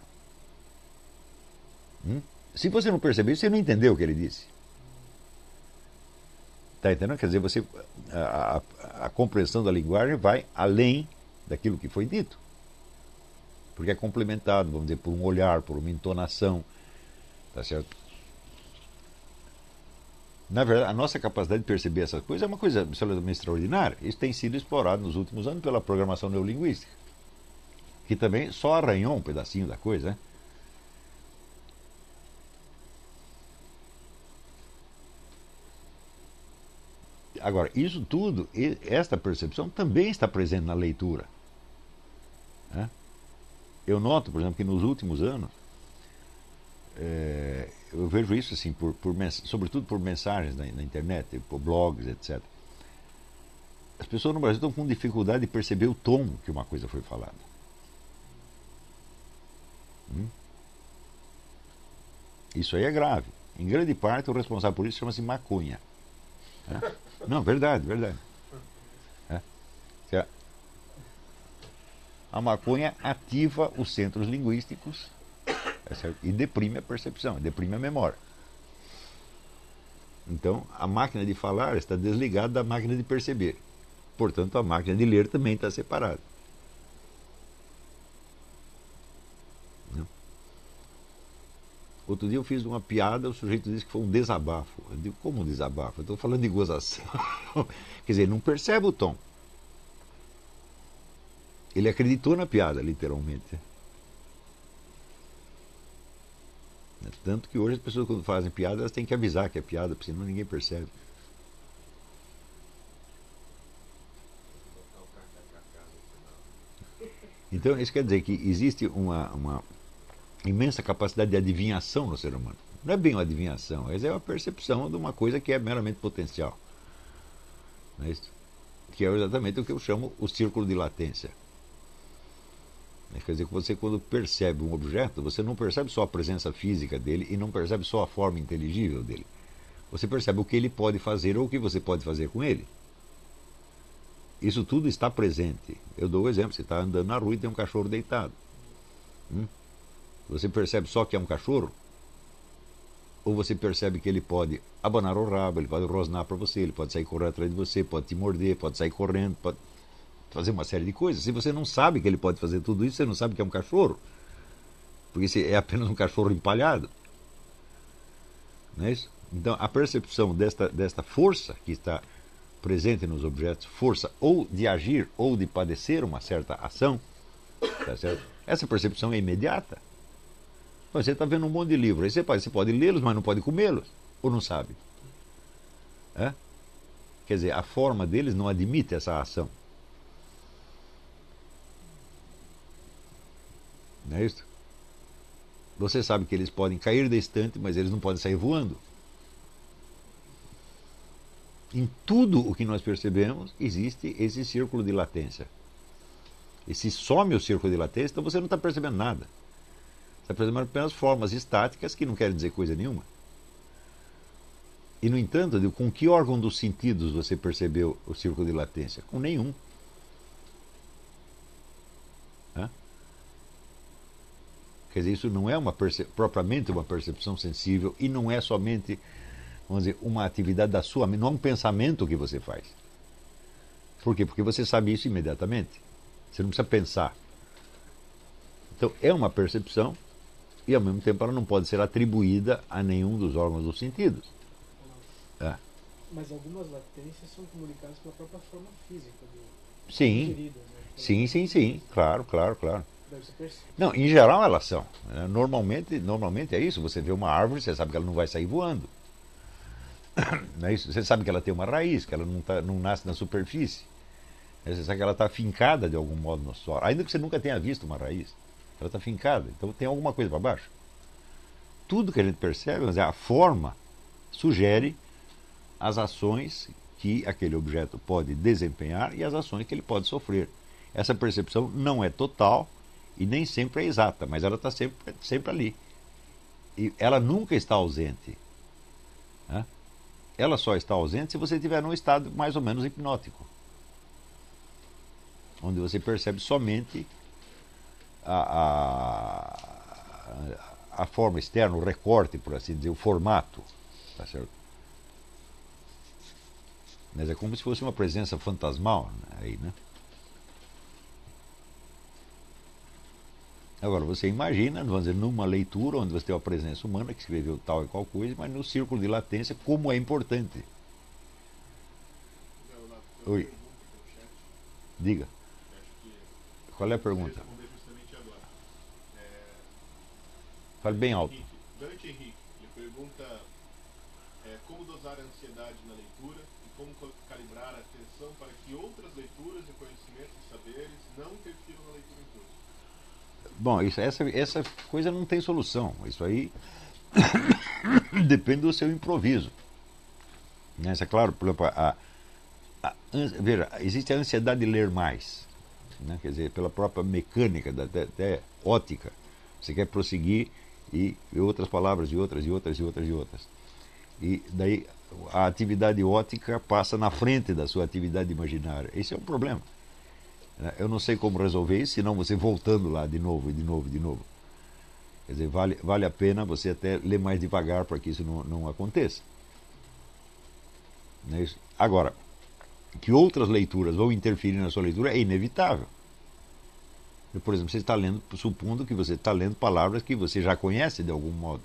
Se você não percebeu, você não entendeu o que ele disse. Está entendendo? Quer dizer, a compreensão da linguagem vai além daquilo que foi dito. Porque é complementado, vamos dizer, por um olhar, por uma entonação. Tá certo? Na verdade, a nossa capacidade de perceber essas coisas é uma coisa absolutamente extraordinária. Isso tem sido explorado nos últimos anos pela programação neurolinguística, que também só arranhou um pedacinho da coisa, né? Agora, isso tudo, esta percepção também está presente na leitura. Né? Eu noto, por exemplo, que nos últimos anos, eu vejo isso assim, sobretudo por mensagens na internet, por blogs, etc. As pessoas no Brasil estão com dificuldade de perceber o tom que uma coisa foi falada. Isso aí é grave. Em grande parte, o responsável por isso chama-se maconha. Não, verdade. A maconha ativa os centros linguísticos e deprime a percepção, deprime a memória. Então, a máquina de falar está desligada da máquina de perceber. Portanto, a máquina de ler também está separada. Outro dia eu fiz uma piada, o sujeito disse que foi um desabafo. Eu digo, como um desabafo? Eu estou falando de gozação. Quer dizer, ele não percebe o tom. Ele acreditou na piada, literalmente. Tanto que hoje as pessoas, quando fazem piada, elas têm que avisar que é piada, porque senão ninguém percebe. Então, isso quer dizer que existe uma imensa capacidade de adivinhação no ser humano. Não é bem uma adivinhação, mas é uma percepção de uma coisa que é meramente potencial. Não é isso? Que é exatamente o que eu chamo o círculo de latência. Quer dizer que você, quando percebe um objeto, você não percebe só a presença física dele e não percebe só a forma inteligível dele. Você percebe o que ele pode fazer ou o que você pode fazer com ele. Isso tudo está presente. Eu dou um exemplo, você está andando na rua e tem um cachorro deitado. Você percebe só que é um cachorro? Ou você percebe que ele pode abanar o rabo, ele pode rosnar para você, ele pode sair correndo atrás de você, pode te morder, pode sair correndo, pode fazer uma série de coisas. Se você não sabe que ele pode fazer tudo isso, você não sabe que é um cachorro. Porque esse é apenas um cachorro empalhado. Não é isso? Então, a percepção desta força que está presente nos objetos, força ou de agir ou de padecer uma certa ação, tá certo? Essa percepção é imediata. Você está vendo um monte de livros, aí você pode lê-los, mas não pode comê-los, ou não sabe. Quer dizer, a forma deles não admite essa ação. Não é isso? Você sabe que eles podem cair da estante, mas eles não podem sair voando. Em tudo o que nós percebemos, existe esse círculo de latência. E se some o círculo de latência, então você não está percebendo nada. Está percebendo apenas formas estáticas que não querem dizer coisa nenhuma. E, no entanto, com que órgão dos sentidos você percebeu o círculo de latência? Com nenhum. Quer dizer, isso não é propriamente uma percepção sensível e não é somente, vamos dizer, uma atividade da sua mente, não é um pensamento que você faz. Por quê? Porque você sabe isso imediatamente. Você não precisa pensar. Então, é uma percepção e, ao mesmo tempo, ela não pode ser atribuída a nenhum dos órgãos dos sentidos. É. Mas algumas latências são comunicadas pela própria forma física do Sim. ingeridas, né? Sim. Claro. Deve ser percebido. Não, em geral elas são. Normalmente é isso. Você vê uma árvore, você sabe que ela não vai sair voando. Não é isso? Você sabe que ela tem uma raiz, que ela não nasce na superfície. Você sabe que ela está fincada de algum modo no solo. Ainda que você nunca tenha visto uma raiz. Ela está fincada. Então tem alguma coisa para baixo. Tudo que a gente percebe, vamos dizer, a forma sugere as ações que aquele objeto pode desempenhar e as ações que ele pode sofrer. Essa percepção não é total e nem sempre é exata, mas ela está sempre ali. E ela nunca está ausente. Né? Ela só está ausente se você estiver num estado mais ou menos hipnótico, onde você percebe somente a forma externa, o recorte, por assim dizer, o formato. Tá certo? Mas é como se fosse uma presença fantasmal aí, né? Agora, você imagina, vamos dizer, numa leitura onde você tem uma presença humana que escreveu tal e qual coisa, mas no círculo de latência, como é importante. Oi. Diga. Qual é a pergunta? Fale bem alto. Dante Henrique, ele pergunta como dosar a ansiedade na leitura e como calibrar a atenção para que outras leituras e conhecimentos e saberes não interfiram na leitura em curso. Bom, essa coisa não tem solução. Isso aí depende do seu improviso. Né? Isso é claro, por exemplo, veja, existe a ansiedade de ler mais. Né? Quer dizer, pela própria mecânica, até ótica. Você quer prosseguir e outras palavras, e outras. E daí a atividade ótica passa na frente da sua atividade imaginária. Esse é um problema. Eu não sei como resolver isso, senão você voltando lá de novo. Quer dizer, vale a pena você até ler mais devagar para que isso não aconteça. Não é isso? Agora, que outras leituras vão interferir na sua leitura é inevitável. Por exemplo, você está lendo, supondo que você está lendo palavras que você já conhece de algum modo.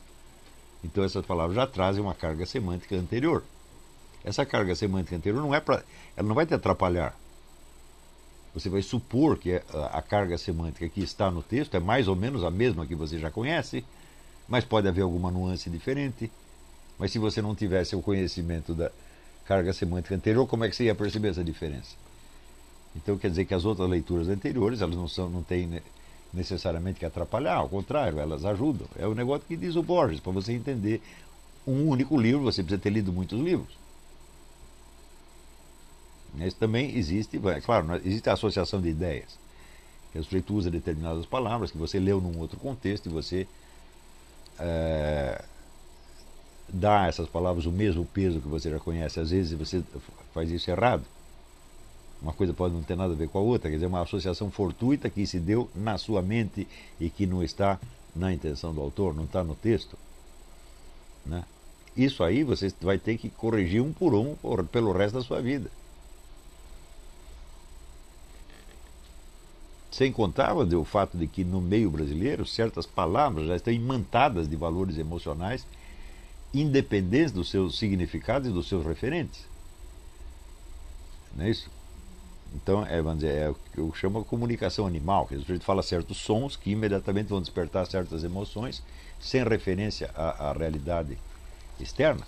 Então essas palavras já trazem uma carga semântica anterior. Essa carga semântica anterior ela não vai te atrapalhar. Você vai supor que a carga semântica que está no texto é mais ou menos a mesma que você já conhece, mas pode haver alguma nuance diferente. Mas se você não tivesse o conhecimento da carga semântica anterior, como é que você ia perceber essa diferença? Então quer dizer que as outras leituras anteriores, elas não têm necessariamente que atrapalhar, ao contrário, elas ajudam. É o negócio que diz o Borges, para você entender um único livro, você precisa ter lido muitos livros. Mas também existe, é claro, existe a associação de ideias. Que o sujeito usa determinadas palavras que você leu num outro contexto e você dá a essas palavras o mesmo peso que você já conhece. Às vezes você faz isso errado. Uma coisa pode não ter nada a ver com a outra, quer dizer, uma associação fortuita que se deu na sua mente e que não está na intenção do autor, não está no texto. Né? Isso aí você vai ter que corrigir um por um pelo resto da sua vida. Sem contar o fato de que no meio brasileiro certas palavras já estão imantadas de valores emocionais independentes dos seus significados e dos seus referentes. Não é isso? Então, vamos dizer, é o que eu chamo de comunicação animal, que o sujeito fala certos sons que imediatamente vão despertar certas emoções sem referência à realidade externa.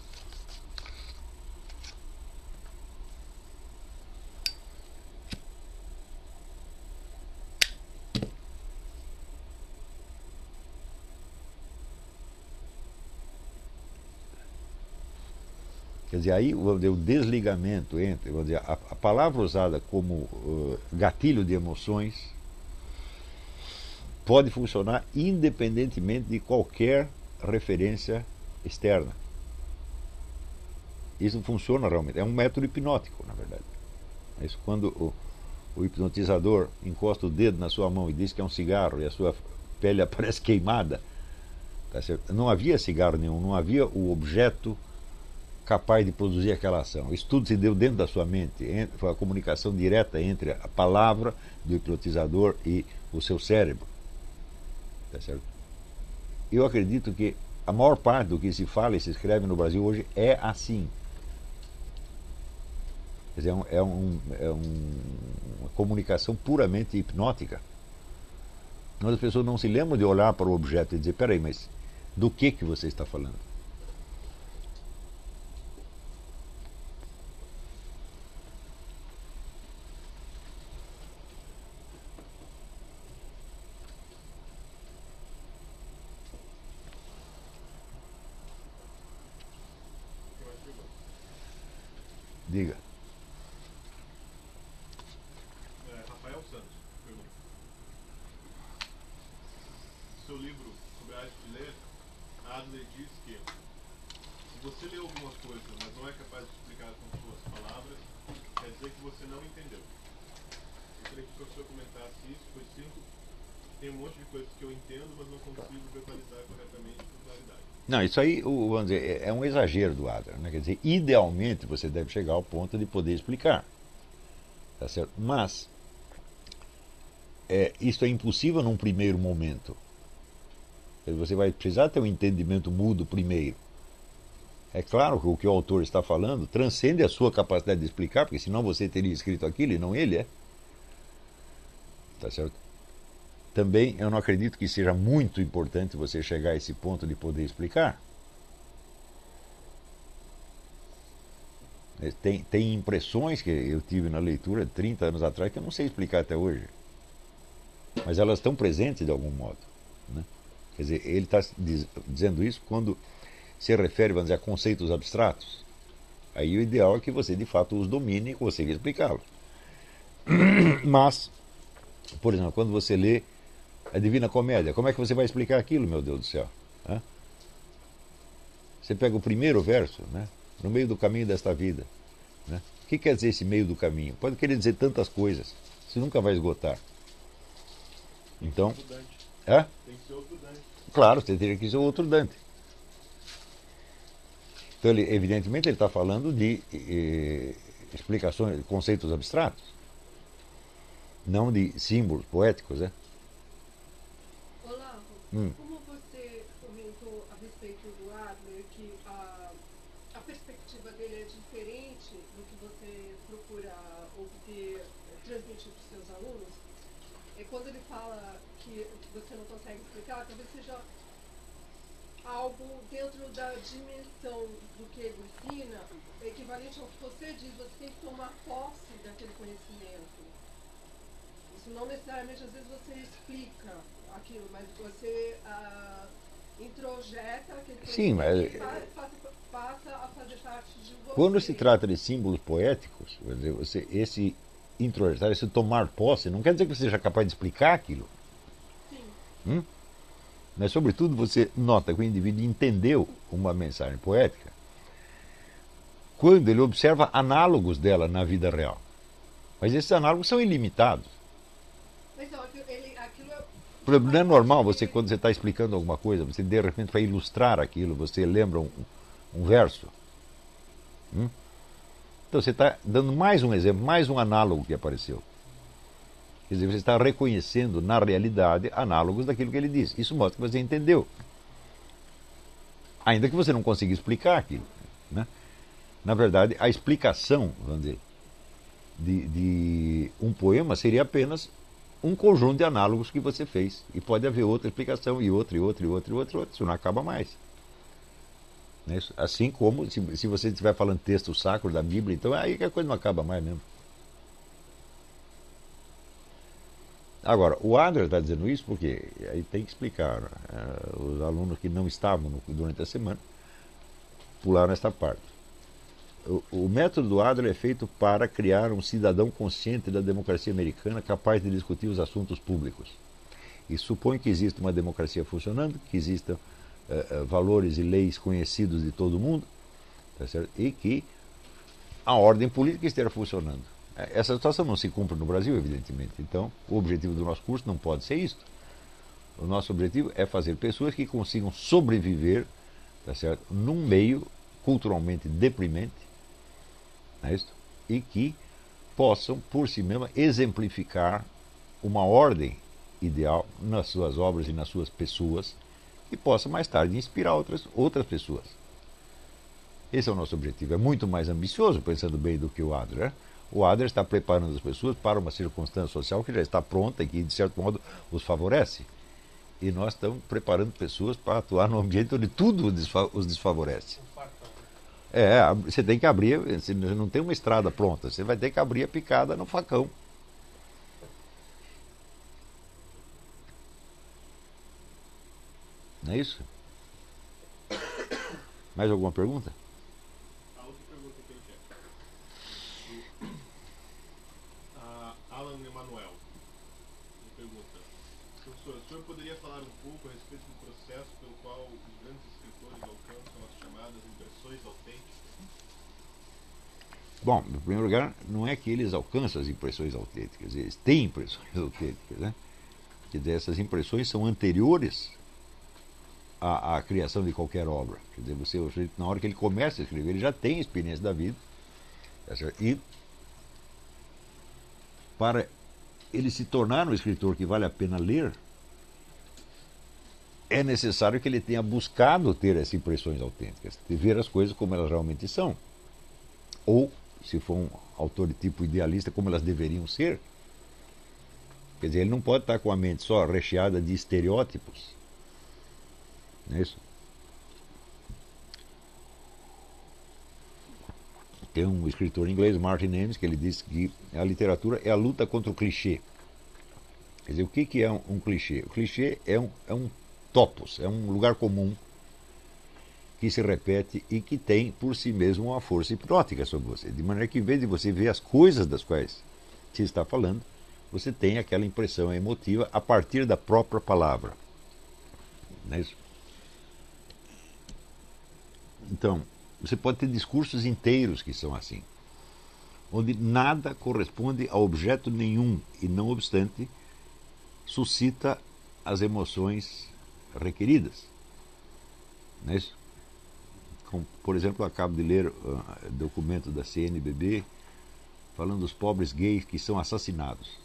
Quer dizer, aí vamos dizer, o desligamento entre, vamos dizer, a palavra usada como gatilho de emoções pode funcionar independentemente de qualquer referência externa. Isso funciona realmente. É um método hipnótico, na verdade. Isso quando o hipnotizador encosta o dedo na sua mão e diz que é um cigarro e a sua pele aparece queimada. Tá certo? Não havia cigarro nenhum, não havia o objeto capaz de produzir aquela ação. Isso tudo se deu dentro da sua mente. Foi a comunicação direta entre a palavra do hipnotizador e o seu cérebro. Tá certo? Eu acredito que a maior parte do que se fala e se escreve no Brasil hoje é assim. Quer dizer, uma comunicação puramente hipnótica. Onde as pessoas não se lembram de olhar para o objeto e dizer: peraí, mas do que você está falando? Diga. Rafael Santos pergunta. Seu livro sobre a arte de ler, Adler diz que se você lê alguma coisa, mas não é capaz de explicar com suas palavras, quer dizer que você não entendeu. Eu queria que o professor comentasse isso, pois sinto que tem um monte de coisas que eu entendo, mas não consigo verbalizar corretamente com claridade. Não, isso aí, vamos dizer, é um exagero do Adler, né? Quer dizer, idealmente você deve chegar ao ponto de poder explicar. Tá certo? Mas isso é impossível num primeiro momento. Você vai precisar ter um entendimento mudo primeiro. É claro que o que o autor está falando transcende a sua capacidade de explicar, porque senão você teria escrito aquilo e não ele, Tá certo? Também eu não acredito que seja muito importante você chegar a esse ponto de poder explicar. Tem impressões que eu tive na leitura 30 anos atrás que eu não sei explicar até hoje. Mas elas estão presentes de algum modo, né? Quer dizer, ele está dizendo isso quando se refere, vamos dizer, a conceitos abstratos. Aí o ideal é que você de fato os domine e consiga explicá-los. Mas, por exemplo, quando você lê a Divina Comédia, como é que você vai explicar aquilo, meu Deus do céu? Hã? Você pega o primeiro verso, né? No meio do caminho desta vida, né? O que quer dizer esse meio do caminho? Pode querer dizer tantas coisas, você nunca vai esgotar. Então, Tem que ser outro Dante. claro, você teria que ser outro Dante. Então, evidentemente, ele está falando de explicações, conceitos abstratos, não de símbolos poéticos, Olavo, como você comentou a respeito do Adler, que a perspectiva dele é diferente do que você procura obter, transmitir para os seus alunos, quando ele fala que você não consegue explicar, talvez seja algo dentro da dimensão do que ele ensina, equivalente ao que você diz, você tem que tomar posse daquele conhecimento. Isso não necessariamente, às vezes você explica aquilo, mas você introjeta aquele Sim, conhecimento mas e passa a fazer parte de você. quando se trata de símbolos poéticos, quer dizer, esse introjetar, esse tomar posse, não quer dizer que você seja capaz de explicar aquilo. Sim. Mas, sobretudo, você nota que o indivíduo entendeu uma mensagem poética quando ele observa análogos dela na vida real. Mas esses análogos são ilimitados. Mas não, aquilo Não é normal você, quando você está explicando alguma coisa, você de repente, para ilustrar aquilo, você lembra um verso. Então você está dando mais um exemplo, mais um análogo que apareceu. Quer dizer, você está reconhecendo na realidade análogos daquilo que ele disse. Isso mostra que você entendeu. Ainda que você não consiga explicar aquilo, né? Na verdade, a explicação, vamos dizer, de um poema seria apenas um conjunto de análogos que você fez. E pode haver outra explicação, e outra, e outra, e outra, e outra, e outra. Isso não acaba mais. Assim como, se você estiver falando texto sacro da Bíblia, então aí que a coisa não acaba mais mesmo. Agora, o Adler está dizendo isso porque aí tem que explicar. Os alunos que não estavam durante a semana pularam esta parte. O método do Adler é feito para criar um cidadão consciente da democracia americana capaz de discutir os assuntos públicos. E supõe que exista uma democracia funcionando, que existam valores e leis conhecidos de todo mundo, tá certo? E que a ordem política esteja funcionando. Essa situação não se cumpre no Brasil, evidentemente. Então, o objetivo do nosso curso não pode ser isso. O nosso objetivo é fazer pessoas que consigam sobreviver, tá certo, num meio culturalmente deprimente, não é isso? E que possam, por si mesma, exemplificar uma ordem ideal nas suas obras e nas suas pessoas, e possa mais tarde inspirar outras pessoas. Esse é o nosso objetivo. É muito mais ambicioso, pensando bem, do que o Adler. O Adler está preparando as pessoas para uma circunstância social que já está pronta e que, de certo modo, os favorece. E nós estamos preparando pessoas para atuar num ambiente onde tudo os desfavorece. Você tem que abrir, você não tem uma estrada pronta, você vai ter que abrir a picada no facão. Não é isso? Mais alguma pergunta? A outra pergunta que eu quero. Alan Emanuel me pergunta: professor, o senhor poderia falar um pouco a respeito do processo pelo qual os grandes escritores alcançam as chamadas impressões autênticas? Bom, em primeiro lugar, não é que eles alcançam as impressões autênticas, eles têm impressões autênticas, né? Quer dizer, essas impressões são anteriores à criação de qualquer obra. Quer dizer, na hora que ele começa a escrever, ele já tem a experiência da vida, e para ele se tornar um escritor que vale a pena ler, é necessário que ele tenha buscado ter essas impressões autênticas, de ver as coisas como elas realmente são, ou, se for um autor de tipo idealista, como elas deveriam ser. Quer dizer, ele não pode estar com a mente só recheada de estereótipos. Não é isso? Tem um escritor inglês, Martin Amis, que ele diz que a literatura é a luta contra o clichê. Quer dizer, o que é um clichê? O clichê é um topos, é um lugar comum que se repete e que tem por si mesmo uma força hipnótica sobre você. De maneira que, em vez de você ver as coisas das quais se está falando, você tem aquela impressão emotiva a partir da própria palavra. Não é isso? Então, você pode ter discursos inteiros que são assim, onde nada corresponde a objeto nenhum e, não obstante, suscita as emoções requeridas. Não é isso? Como, por exemplo, eu acabo de ler documento da CNBB falando dos pobres gays que são assassinados.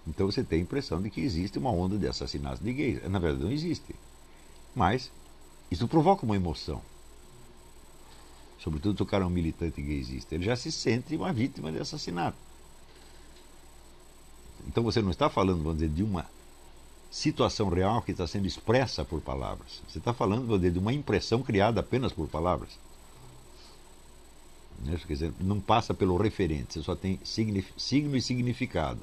Então você tem a impressão de que existe uma onda de assassinatos de gays. Na verdade não existe. Mas isso provoca uma emoção. Sobretudo se o cara é um militante gaysista. Ele já se sente uma vítima de assassinato. Então você não está falando, vamos dizer, de uma situação real que está sendo expressa por palavras. Você está falando, vamos dizer, de uma impressão criada apenas por palavras. Quer dizer, não passa pelo referente, você só tem signo e significado.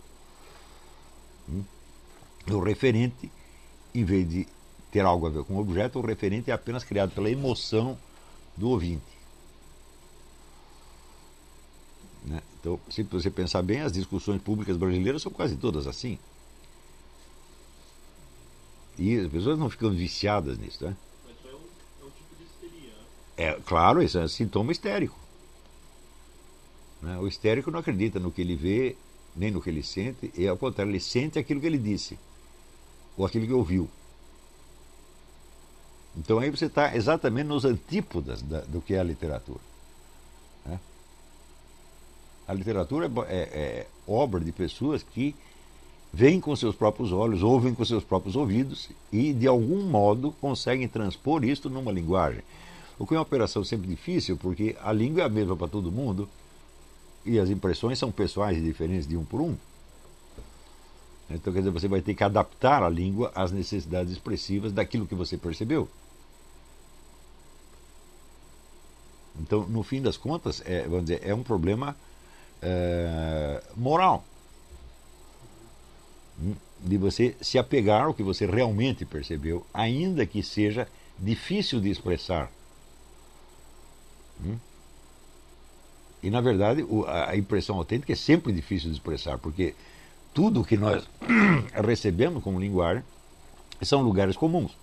O referente, em vez de ter algo a ver com o objeto, o referente é apenas criado pela emoção do ouvinte. Então, se você pensar bem, as discussões públicas brasileiras são quase todas assim. E as pessoas não ficam viciadas nisso, né? Mas isso é um tipo de histeria, né? É, claro, isso é um sintoma histérico. O histérico não acredita no que ele vê, nem no que ele sente, e ao contrário, ele sente aquilo que ele disse, ou aquilo que ouviu. Então aí você está exatamente nos antípodas do que é a literatura. A literatura é obra de pessoas que veem com seus próprios olhos, ouvem com seus próprios ouvidos e, de algum modo, conseguem transpor isto numa linguagem. O que é uma operação sempre difícil, porque a língua é a mesma para todo mundo e as impressões são pessoais e diferentes de um por um. Então, quer dizer, você vai ter que adaptar a língua às necessidades expressivas daquilo que você percebeu. Então, no fim das contas, vamos dizer, é um problema moral, de você se apegar ao que você realmente percebeu, ainda que seja difícil de expressar. E, na verdade, a impressão autêntica é sempre difícil de expressar, porque tudo que nós recebemos como linguagem são lugares comuns.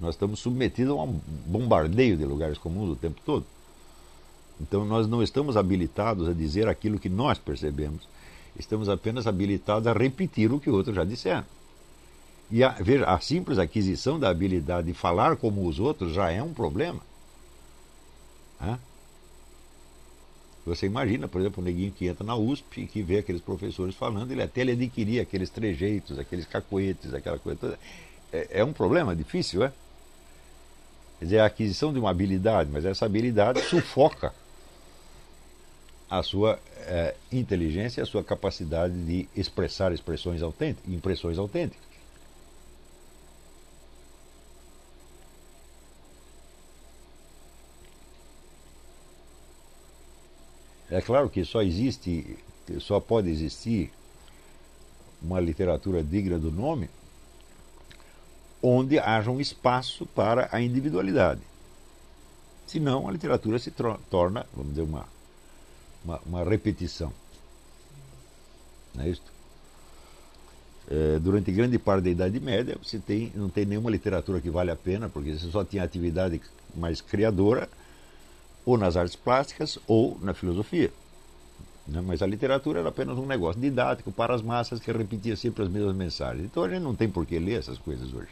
Nós estamos submetidos a um bombardeio de lugares comuns o tempo todo. Então nós não estamos habilitados a dizer aquilo que nós percebemos. Estamos apenas habilitados a repetir o que outros já disseram. E veja, a simples aquisição da habilidade de falar como os outros já é um problema. Hã? Você imagina, por exemplo, um neguinho que entra na USP e que vê aqueles professores falando, até ele adquirir aqueles trejeitos, aqueles cacoetes, aquela coisa toda. É um problema difícil, é? Quer dizer, a aquisição de uma habilidade, mas essa habilidade sufoca a sua inteligência, a sua capacidade de expressar impressões autênticas. É claro que só pode existir uma literatura digna do nome onde haja um espaço para a individualidade. Senão, a literatura se torna, vamos dizer, uma repetição. Não é isso? Durante grande parte da Idade Média, não tem nenhuma literatura que vale a pena, porque você só tinha atividade mais criadora, ou nas artes plásticas, ou na filosofia. Mas a literatura era apenas um negócio didático para as massas que repetia sempre as mesmas mensagens. Então a gente não tem por que ler essas coisas hoje.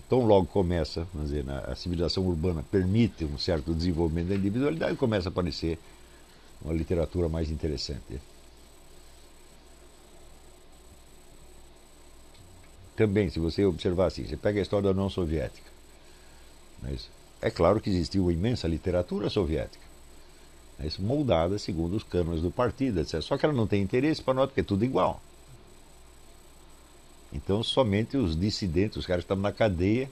Então logo começa, vamos dizer, a civilização urbana permite um certo desenvolvimento da individualidade e começa a aparecer uma literatura mais interessante. Também, se você observar assim, você pega a história da União Soviética. É claro que existiu uma imensa literatura soviética, moldada segundo os cânones do partido, etc. Só que ela não tem interesse para nós, porque é tudo igual. Então, somente os dissidentes, os caras que estavam na cadeia,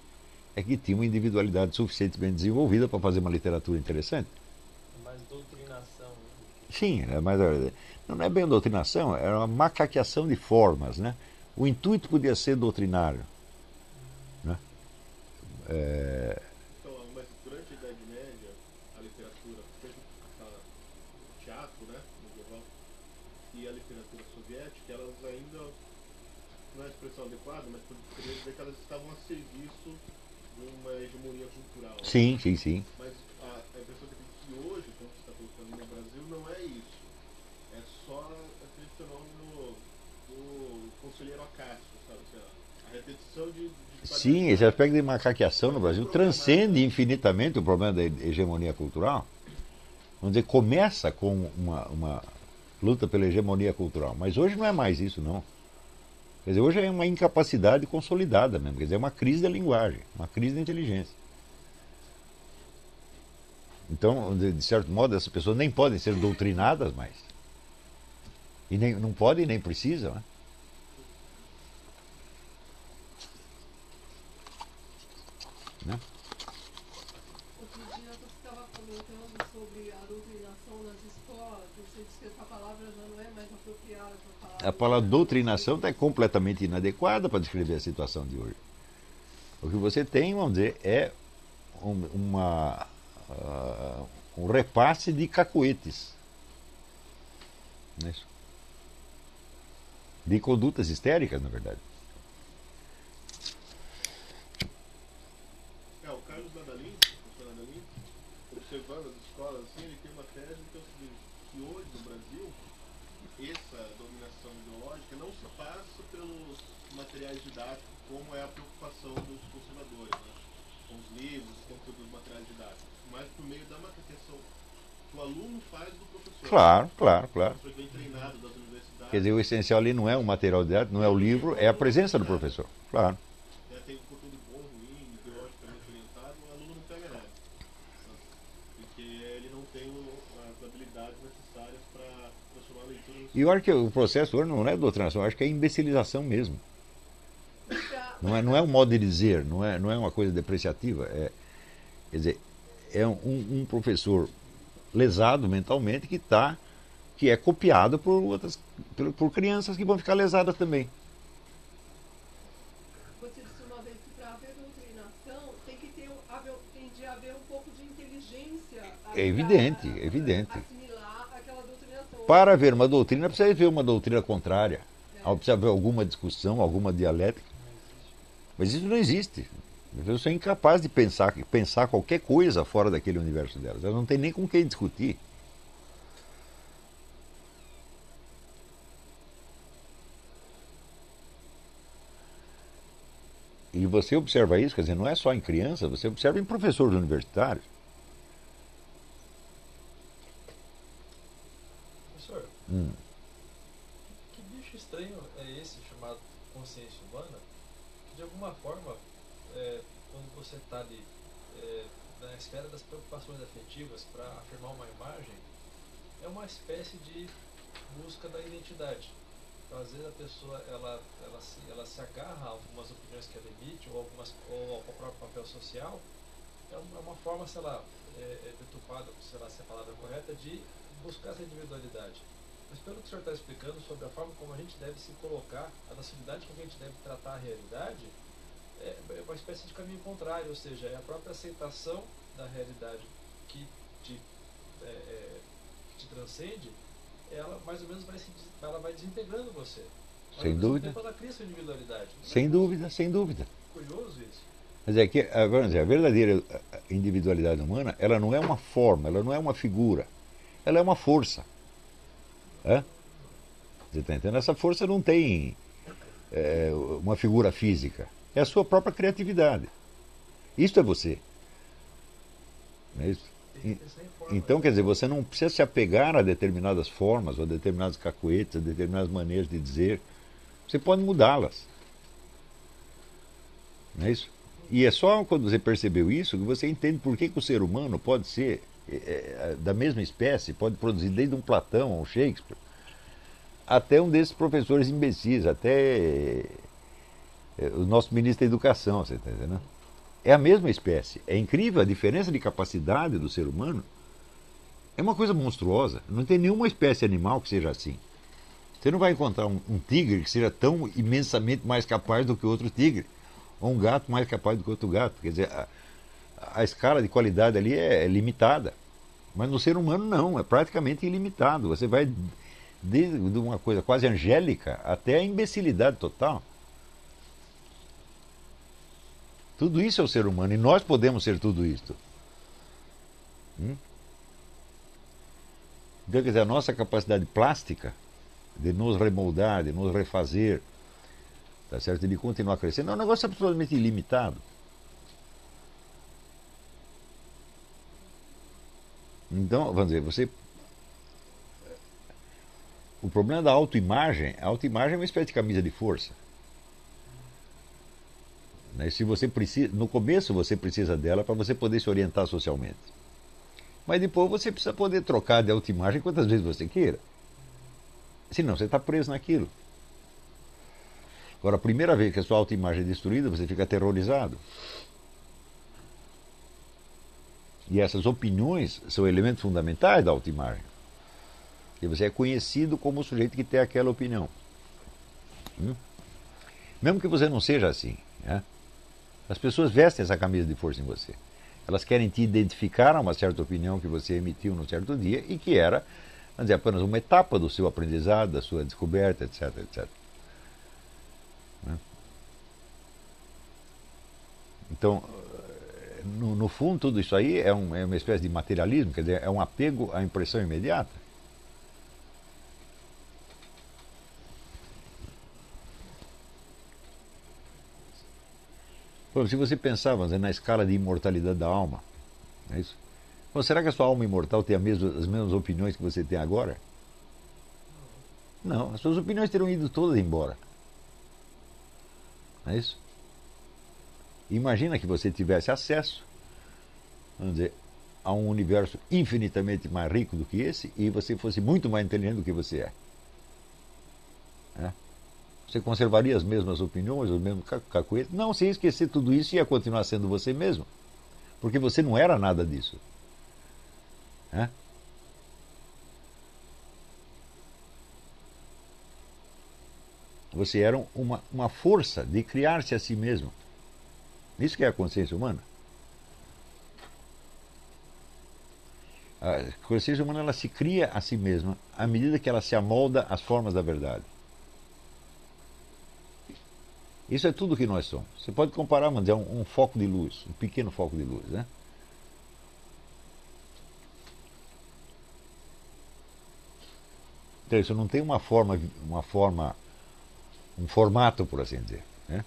é que tinham uma individualidade suficientemente desenvolvida para fazer uma literatura interessante. Mais doutrinação. Sim, não é bem doutrinação, era uma macaqueação de formas, né? O intuito podia ser doutrinário. Né? Mas durante a Idade Média, a literatura, o teatro, né, medieval, e a literatura soviética, elas ainda, não é a expressão adequada, mas poderia dizer que elas estavam a serviço de uma hegemonia cultural. Sim. Mas a impressão que hoje, como você está colocando no Brasil, não é isso. É só aquele fenômeno do conselheiro Acácio, sabe? A repetição de Sim, esse aspecto de macaqueação no Brasil transcende infinitamente o problema da hegemonia cultural. Vamos dizer, começa com uma luta pela hegemonia cultural, mas hoje não é mais isso, não. Quer dizer, hoje é uma incapacidade consolidada mesmo, quer dizer, é uma crise da linguagem, uma crise da inteligência. Então, de certo modo, essas pessoas nem podem ser doutrinadas mais. E não podem nem precisam, né? Outro dia você estava comentando sobre a doutrinação nas escolas. Você disse que essa palavra já não é mais apropriada para falar. A palavra doutrinação está completamente inadequada para descrever a situação de hoje. O que você tem, vamos dizer, é um repasse de cacoetes. Não é isso? De condutas histéricas, na verdade. O Carlos Nadalim, observando as escolas, assim, ele tem uma tese que é o seguinte, que hoje no Brasil, essa dominação ideológica não se passa pelos materiais didáticos, como é a preocupação dos conservadores, né? Com os livros, com todos os materiais didáticos, mas por meio da macaqueação que o aluno faz do professor. Claro. O professor bem treinado das universidades. Quer dizer, o essencial ali não é o material didático, não é o livro, é a presença do professor. Claro. Tem um conteúdo bom, ruim, ideologicamente orientado, o aluno não pega nada. Porque ele não tem as habilidades necessárias para transformar a leitura no... E eu acho que o processo hoje não é doutrinação, eu acho que é imbecilização mesmo. Não é um modo de dizer, não é uma coisa depreciativa. Quer dizer, é um professor lesado mentalmente que é copiado por crianças que vão ficar lesadas também. Você disse uma vez que para haver doutrinação tem de haver um pouco de inteligência. É evidente. Assimilar aquela doutrinação. Para haver uma doutrina, precisa haver uma doutrina contrária. Precisa haver alguma discussão, alguma dialética. Mas isso não existe. As pessoas são incapazes de pensar qualquer coisa fora daquele universo delas. Elas não têm nem com quem discutir. E você observa isso, quer dizer, não é só em crianças, você observa em professores universitários. Professor, Hum. que bicho estranho é esse chamado consciência humana? Que de alguma forma, quando você está ali na esfera das preocupações afetivas para afirmar uma imagem, é uma espécie de busca da identidade. Então, às vezes a pessoa ela se agarra a algumas opiniões que ela emite ou ao próprio papel social. É uma forma, sei lá, deturpada, sei lá se é a palavra correta, de buscar essa individualidade. Mas pelo que o senhor está explicando sobre a forma como a gente deve se colocar, a facilidade com que a gente deve tratar a realidade, é uma espécie de caminho contrário, ou seja, é a própria aceitação da realidade que te transcende, ela mais ou menos ela vai desintegrando você. Mas, Sem ao mesmo dúvida. tempo, ela cria sua individualidade. Sem dúvida, sem dúvida. Curioso isso. Mas é que vamos dizer, a verdadeira individualidade humana, ela não é uma forma, ela não é uma figura, ela é uma força. É? Você está entendendo? Essa força não tem uma figura física, é a sua própria criatividade. Isto é você. Não é isso? Tem que pensar em forma. Então, quer dizer, você não precisa se apegar a determinadas formas, ou a determinados cacoetes, a determinadas maneiras de dizer. Você pode mudá-las. Não é isso? E é só quando você percebeu isso que você entende por que o ser humano pode ser da mesma espécie, pode produzir desde um Platão a um Shakespeare, até um desses professores imbecis, até o nosso ministro da Educação, você está entendendo? É a mesma espécie. É incrível a diferença de capacidade do ser humano. É uma coisa monstruosa. Não tem nenhuma espécie animal que seja assim. Você não vai encontrar um tigre que seja tão imensamente mais capaz do que outro tigre. Ou um gato mais capaz do que outro gato. Quer dizer, a escala de qualidade ali é limitada. Mas no ser humano não, é praticamente ilimitado. Você vai desde uma coisa quase angélica até a imbecilidade total. Tudo isso é o ser humano e nós podemos ser tudo isto. Então, quer dizer, a nossa capacidade plástica de nos remoldar, de nos refazer, tá certo? De continuar crescendo, é um negócio absolutamente ilimitado. Então, vamos dizer, o problema da autoimagem, a autoimagem é uma espécie de camisa de força. Se você precisa, no começo você precisa dela para você poder se orientar socialmente. Mas depois você precisa poder trocar de autoimagem quantas vezes você queira. Senão você está preso naquilo. Agora, a primeira vez que a sua autoimagem é destruída, você fica aterrorizado. E essas opiniões são elementos fundamentais da autoimagem. E você é conhecido como o sujeito que tem aquela opinião. Mesmo que você não seja assim. Né? As pessoas vestem essa camisa de força em você. Elas querem te identificar a uma certa opinião que você emitiu num certo dia e que era, vamos dizer, apenas uma etapa do seu aprendizado, da sua descoberta, etc, etc. Né? Então, no fundo, tudo isso aí é uma espécie de materialismo, quer dizer, é um apego à impressão imediata. Bom, se você pensar, vamos dizer, na escala de imortalidade da alma, é isso? Bom, será que a sua alma imortal tem as mesmas opiniões que você tem agora? Não, as suas opiniões terão ido todas embora. Não é isso? Imagina que você tivesse acesso, vamos dizer, a um universo infinitamente mais rico do que esse e você fosse muito mais inteligente do que você é. Você conservaria as mesmas opiniões, os mesmos cacuetes? Não, se ia esquecer tudo isso, ia continuar sendo você mesmo. Porque você não era nada disso. Você era uma força de criar-se a si mesmo. Isso que é a consciência humana. A consciência humana ela se cria a si mesma à medida que ela se amolda às formas da verdade. Isso é tudo que nós somos. Você pode comparar, mas é um foco de luz, um pequeno foco de luz, né? Então isso não tem uma forma, um formato, por assim dizer, né?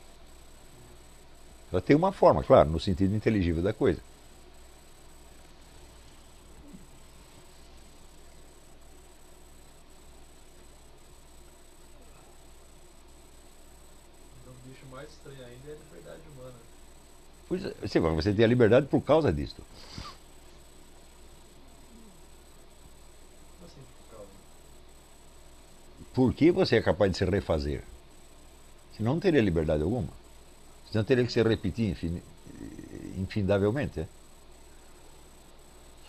Só tem uma forma, claro, no sentido inteligível da coisa. O bicho mais estranho ainda é a liberdade humana. Pois é, você tem a liberdade por causa disso. Como assim, por causa? Por que você é capaz de se refazer? Senão não teria liberdade alguma. Senão teria que se repetir infindavelmente.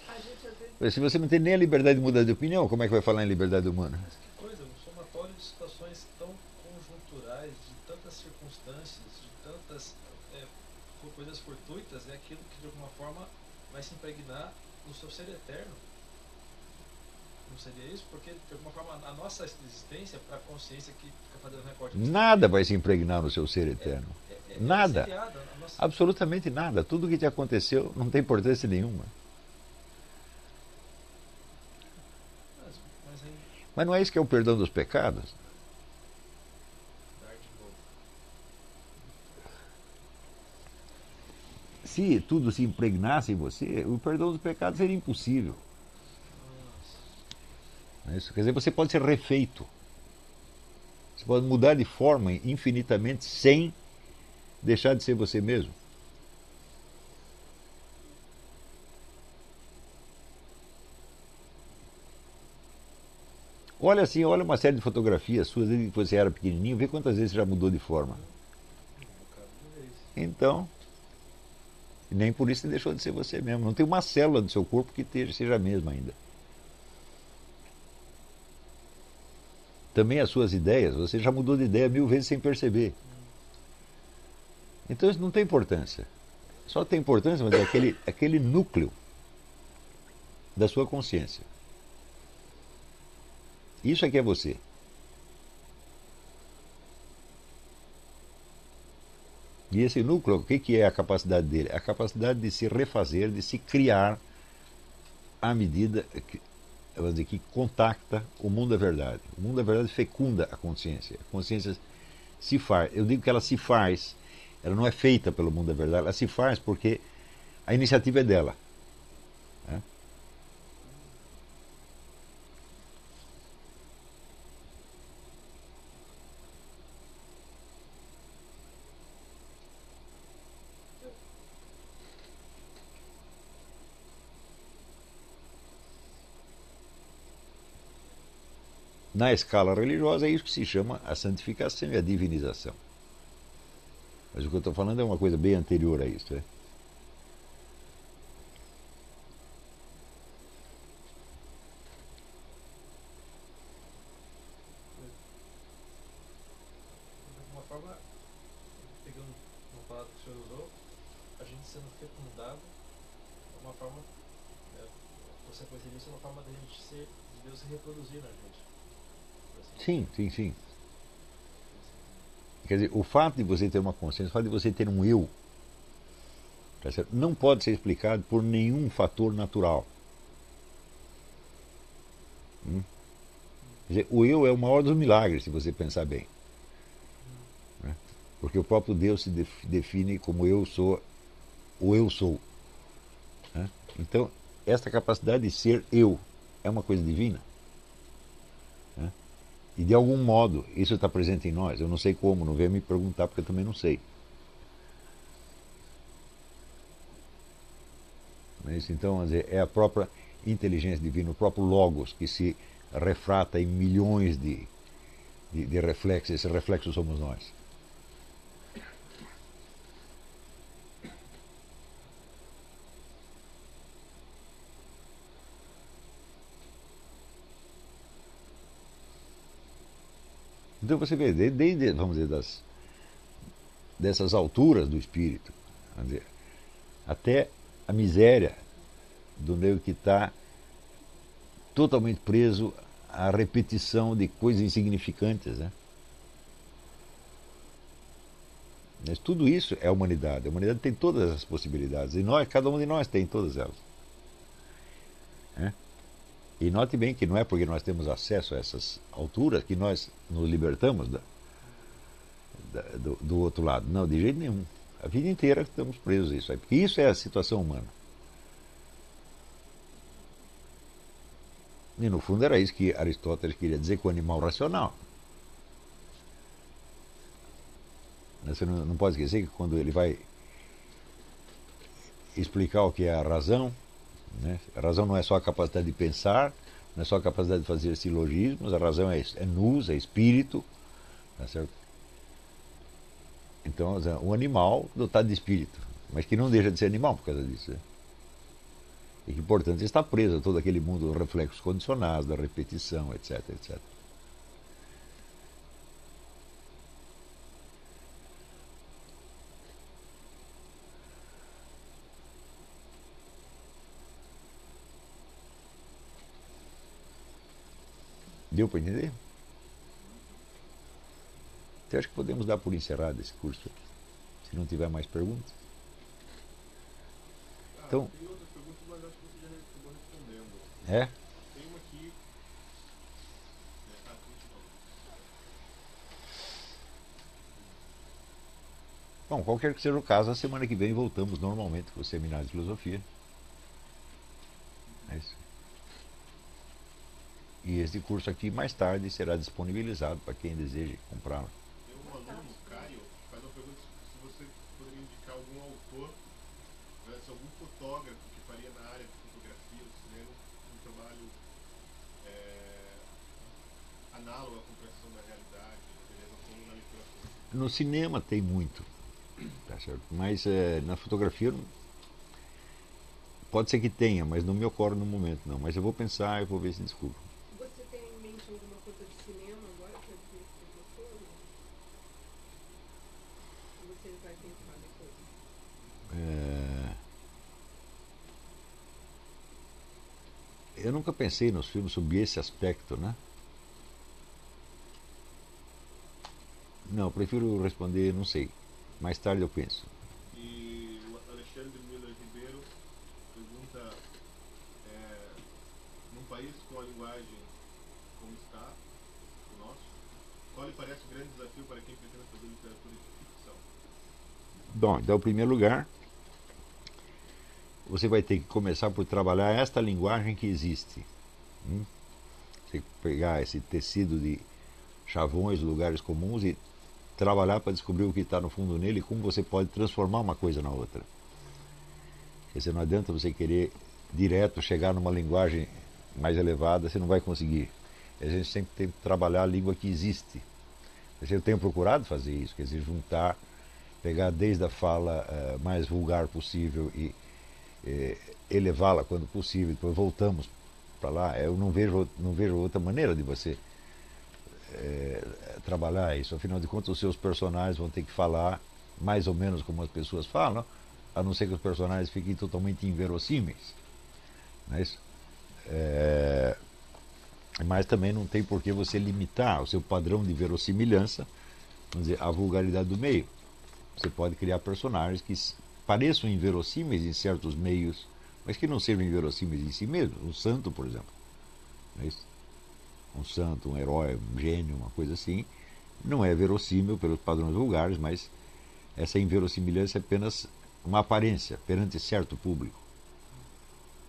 A gente às vezes Se você não tem nem a liberdade de mudar de opinião, como é que vai falar em liberdade humana? Mas que coisa, um somatório de situações tão conjunturais, de tantas circunstâncias, de tantas coisas fortuitas, é aquilo que de alguma forma vai se impregnar no seu ser eterno. Não seria isso? Porque de alguma forma a nossa existência, para a consciência que fica fazendo recorte... Nada vai se impregnar no seu ser eterno. Nada. seriada, a nossa... Absolutamente nada. Tudo o que te aconteceu não tem importância nenhuma. Mas aí, Mas não é isso que é o perdão dos pecados? dar de novo. Se tudo se impregnasse em você, o perdão dos pecados seria impossível. Não é isso? Quer dizer, você pode ser refeito. Você pode mudar de forma infinitamente sem deixar de ser você mesmo. Olha assim, olha uma série de fotografias suas desde que você era pequenininho, vê quantas vezes você já mudou de forma. Um bocado de vez. Então, nem por isso você deixou de ser você mesmo. Não tem uma célula do seu corpo que seja a mesma ainda. Também as suas ideias, você já mudou de ideia 1000 vezes sem perceber. Então isso não tem importância. Só tem importância, mas é aquele núcleo da sua consciência. Isso é que é você. E esse núcleo, o que é a capacidade dele? É a capacidade de se refazer, de se criar à medida que contacta o mundo da verdade. O mundo da verdade fecunda a consciência. A consciência se faz. Eu digo que ela se faz, ela não é feita pelo mundo da verdade, ela se faz porque a iniciativa é dela. Né? Na escala religiosa é isso que se chama a santificação e a divinização. Mas o que eu estou falando é uma coisa bem anterior a isso. De alguma forma, pegando uma palavra que o senhor usou, a gente sendo fecundado é uma forma, consequência disso é uma forma de Deus se reproduzir na gente. Sim, sim, sim. Quer dizer, o fato de você ter uma consciência, o fato de você ter um eu, tá certo? Não pode ser explicado por nenhum fator natural. Quer dizer, o eu é o maior dos milagres, se você pensar bem. Né? Porque o próprio Deus se define como eu sou, o eu sou. Né? Então, essa capacidade de ser eu é uma coisa divina. Né? E de algum modo isso está presente em nós. Eu não sei como, não venha me perguntar porque eu também não sei. Mas, então, é a própria inteligência divina, o próprio Logos que se refrata em milhões de reflexos. Esses reflexos somos nós. Então você vê, desde vamos dizer, dessas alturas do espírito, vamos dizer, até a miséria do meio que está totalmente preso à repetição de coisas insignificantes. Né? Mas tudo isso é a humanidade. A humanidade tem todas as possibilidades. E nós, cada um de nós tem todas elas. Né? E note bem que não é porque nós temos acesso a essas alturas que nós nos libertamos do outro lado. Não, de jeito nenhum. A vida inteira estamos presos a isso aí, porque isso é a situação humana. E no fundo era isso que Aristóteles queria dizer com o animal racional. Você não pode esquecer que quando ele vai explicar o que é a razão, né? A razão não é só a capacidade de pensar, não é só a capacidade de fazer silogismos, a razão é nous, é espírito, tá certo? Então, um animal dotado de espírito, mas que não deixa de ser animal por causa disso. Né? E que, portanto, está preso a todo aquele mundo dos reflexos condicionados, da repetição, etc, etc. Deu para entender? Então, acho que podemos dar por encerrado esse curso aqui, se não tiver mais perguntas. Então, tem outras perguntas, mas acho que você já acabou respondendo. é? Tem uma aqui. Bom, qualquer que seja o caso, a semana que vem voltamos normalmente com o seminário de filosofia. É isso. E esse curso aqui mais tarde será disponibilizado para quem deseje comprá-lo. Tem um aluno, Caio, que faz uma pergunta se você poderia indicar algum autor, se algum fotógrafo que faria na área de fotografia ou cinema um trabalho análogo à compreensão da realidade, beleza, como na literatura. No cinema tem muito, tá certo? Mas na fotografia pode ser que tenha, mas não me ocorre no momento não. Mas eu vou pensar e vou ver se descubro. Você tem em mente alguma coisa de cinema agora para dizer que você gostou? Ou você vai pensar depois? Eu nunca pensei nos filmes sob esse aspecto, né? Não, prefiro responder, não sei. Mais tarde eu penso. E o Alexandre Miller Ribeiro pergunta, num país com a linguagem como está, o nosso, qual lhe parece o grande desafio para quem pretende fazer literatura de ficção? Bom, então, em primeiro lugar, você vai ter que começar por trabalhar esta linguagem que existe. Você pegar esse tecido de chavões, lugares comuns e trabalhar para descobrir o que está no fundo nele e como você pode transformar uma coisa na outra. Quer dizer, não adianta você querer direto chegar numa linguagem mais elevada, você não vai conseguir. A gente sempre tem que trabalhar a língua que existe. Eu tenho procurado fazer isso, quer dizer, juntar, pegar desde a fala mais vulgar possível e elevá-la quando possível, depois voltamos para lá. Eu não vejo outra maneira de você trabalhar isso. Afinal de contas, os seus personagens vão ter que falar mais ou menos como as pessoas falam, a não ser que os personagens fiquem totalmente inverossímeis. Não é isso? Mas também não tem por que você limitar o seu padrão de verossimilhança, vamos dizer, à vulgaridade do meio. Você pode criar personagens que pareçam inverossímeis em certos meios, mas que não sejam inverossímeis em si mesmos. Um santo, por exemplo. Não é isso? Um santo, um herói, um gênio, uma coisa assim, não é verossímil pelos padrões vulgares, mas essa inverossimilhança é apenas uma aparência perante certo público.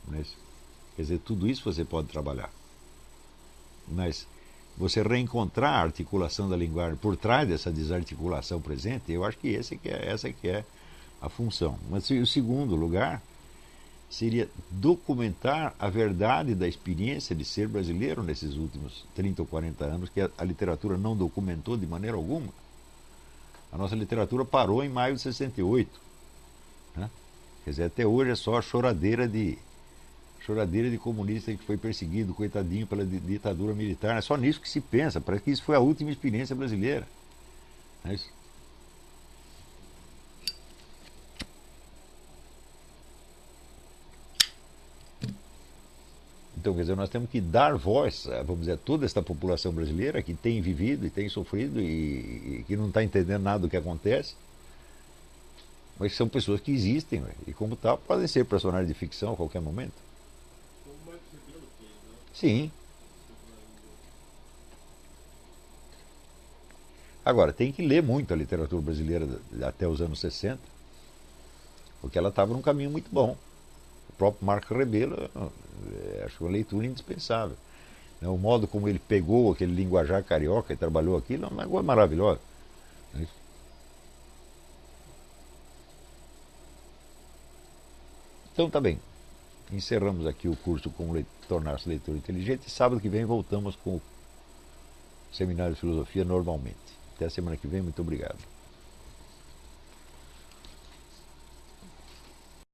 Não é isso? Quer dizer, tudo isso você pode trabalhar. Mas você reencontrar a articulação da linguagem por trás dessa desarticulação presente, eu acho que essa que é a função. Mas o segundo lugar seria documentar a verdade da experiência de ser brasileiro nesses últimos 30 ou 40 anos, que a literatura não documentou de maneira alguma. A nossa literatura parou em maio de 68. Né? Quer dizer, até hoje é só choradeira de comunista que foi perseguido, coitadinho, pela ditadura militar. É só nisso que se pensa. Parece que isso foi a última experiência brasileira. Não é isso? Então, quer dizer, nós temos que dar voz, vamos dizer, a toda esta população brasileira que tem vivido e tem sofrido e que não está entendendo nada do que acontece, mas são pessoas que existem, e como tal, podem ser personagens de ficção a qualquer momento. Como o Marcos Ribeiro fez, né? Sim. Agora, tem que ler muito a literatura brasileira até os anos 60, porque ela estava num caminho muito bom. O próprio Marco Rebelo, acho uma leitura indispensável. Né? O modo como ele pegou aquele linguajar carioca e trabalhou aquilo é uma coisa maravilhosa. Né? Então tá bem. Encerramos aqui o curso Como Tornar-se Leitor Inteligente. E sábado que vem voltamos com o Seminário de Filosofia normalmente. Até a semana que vem. Muito obrigado.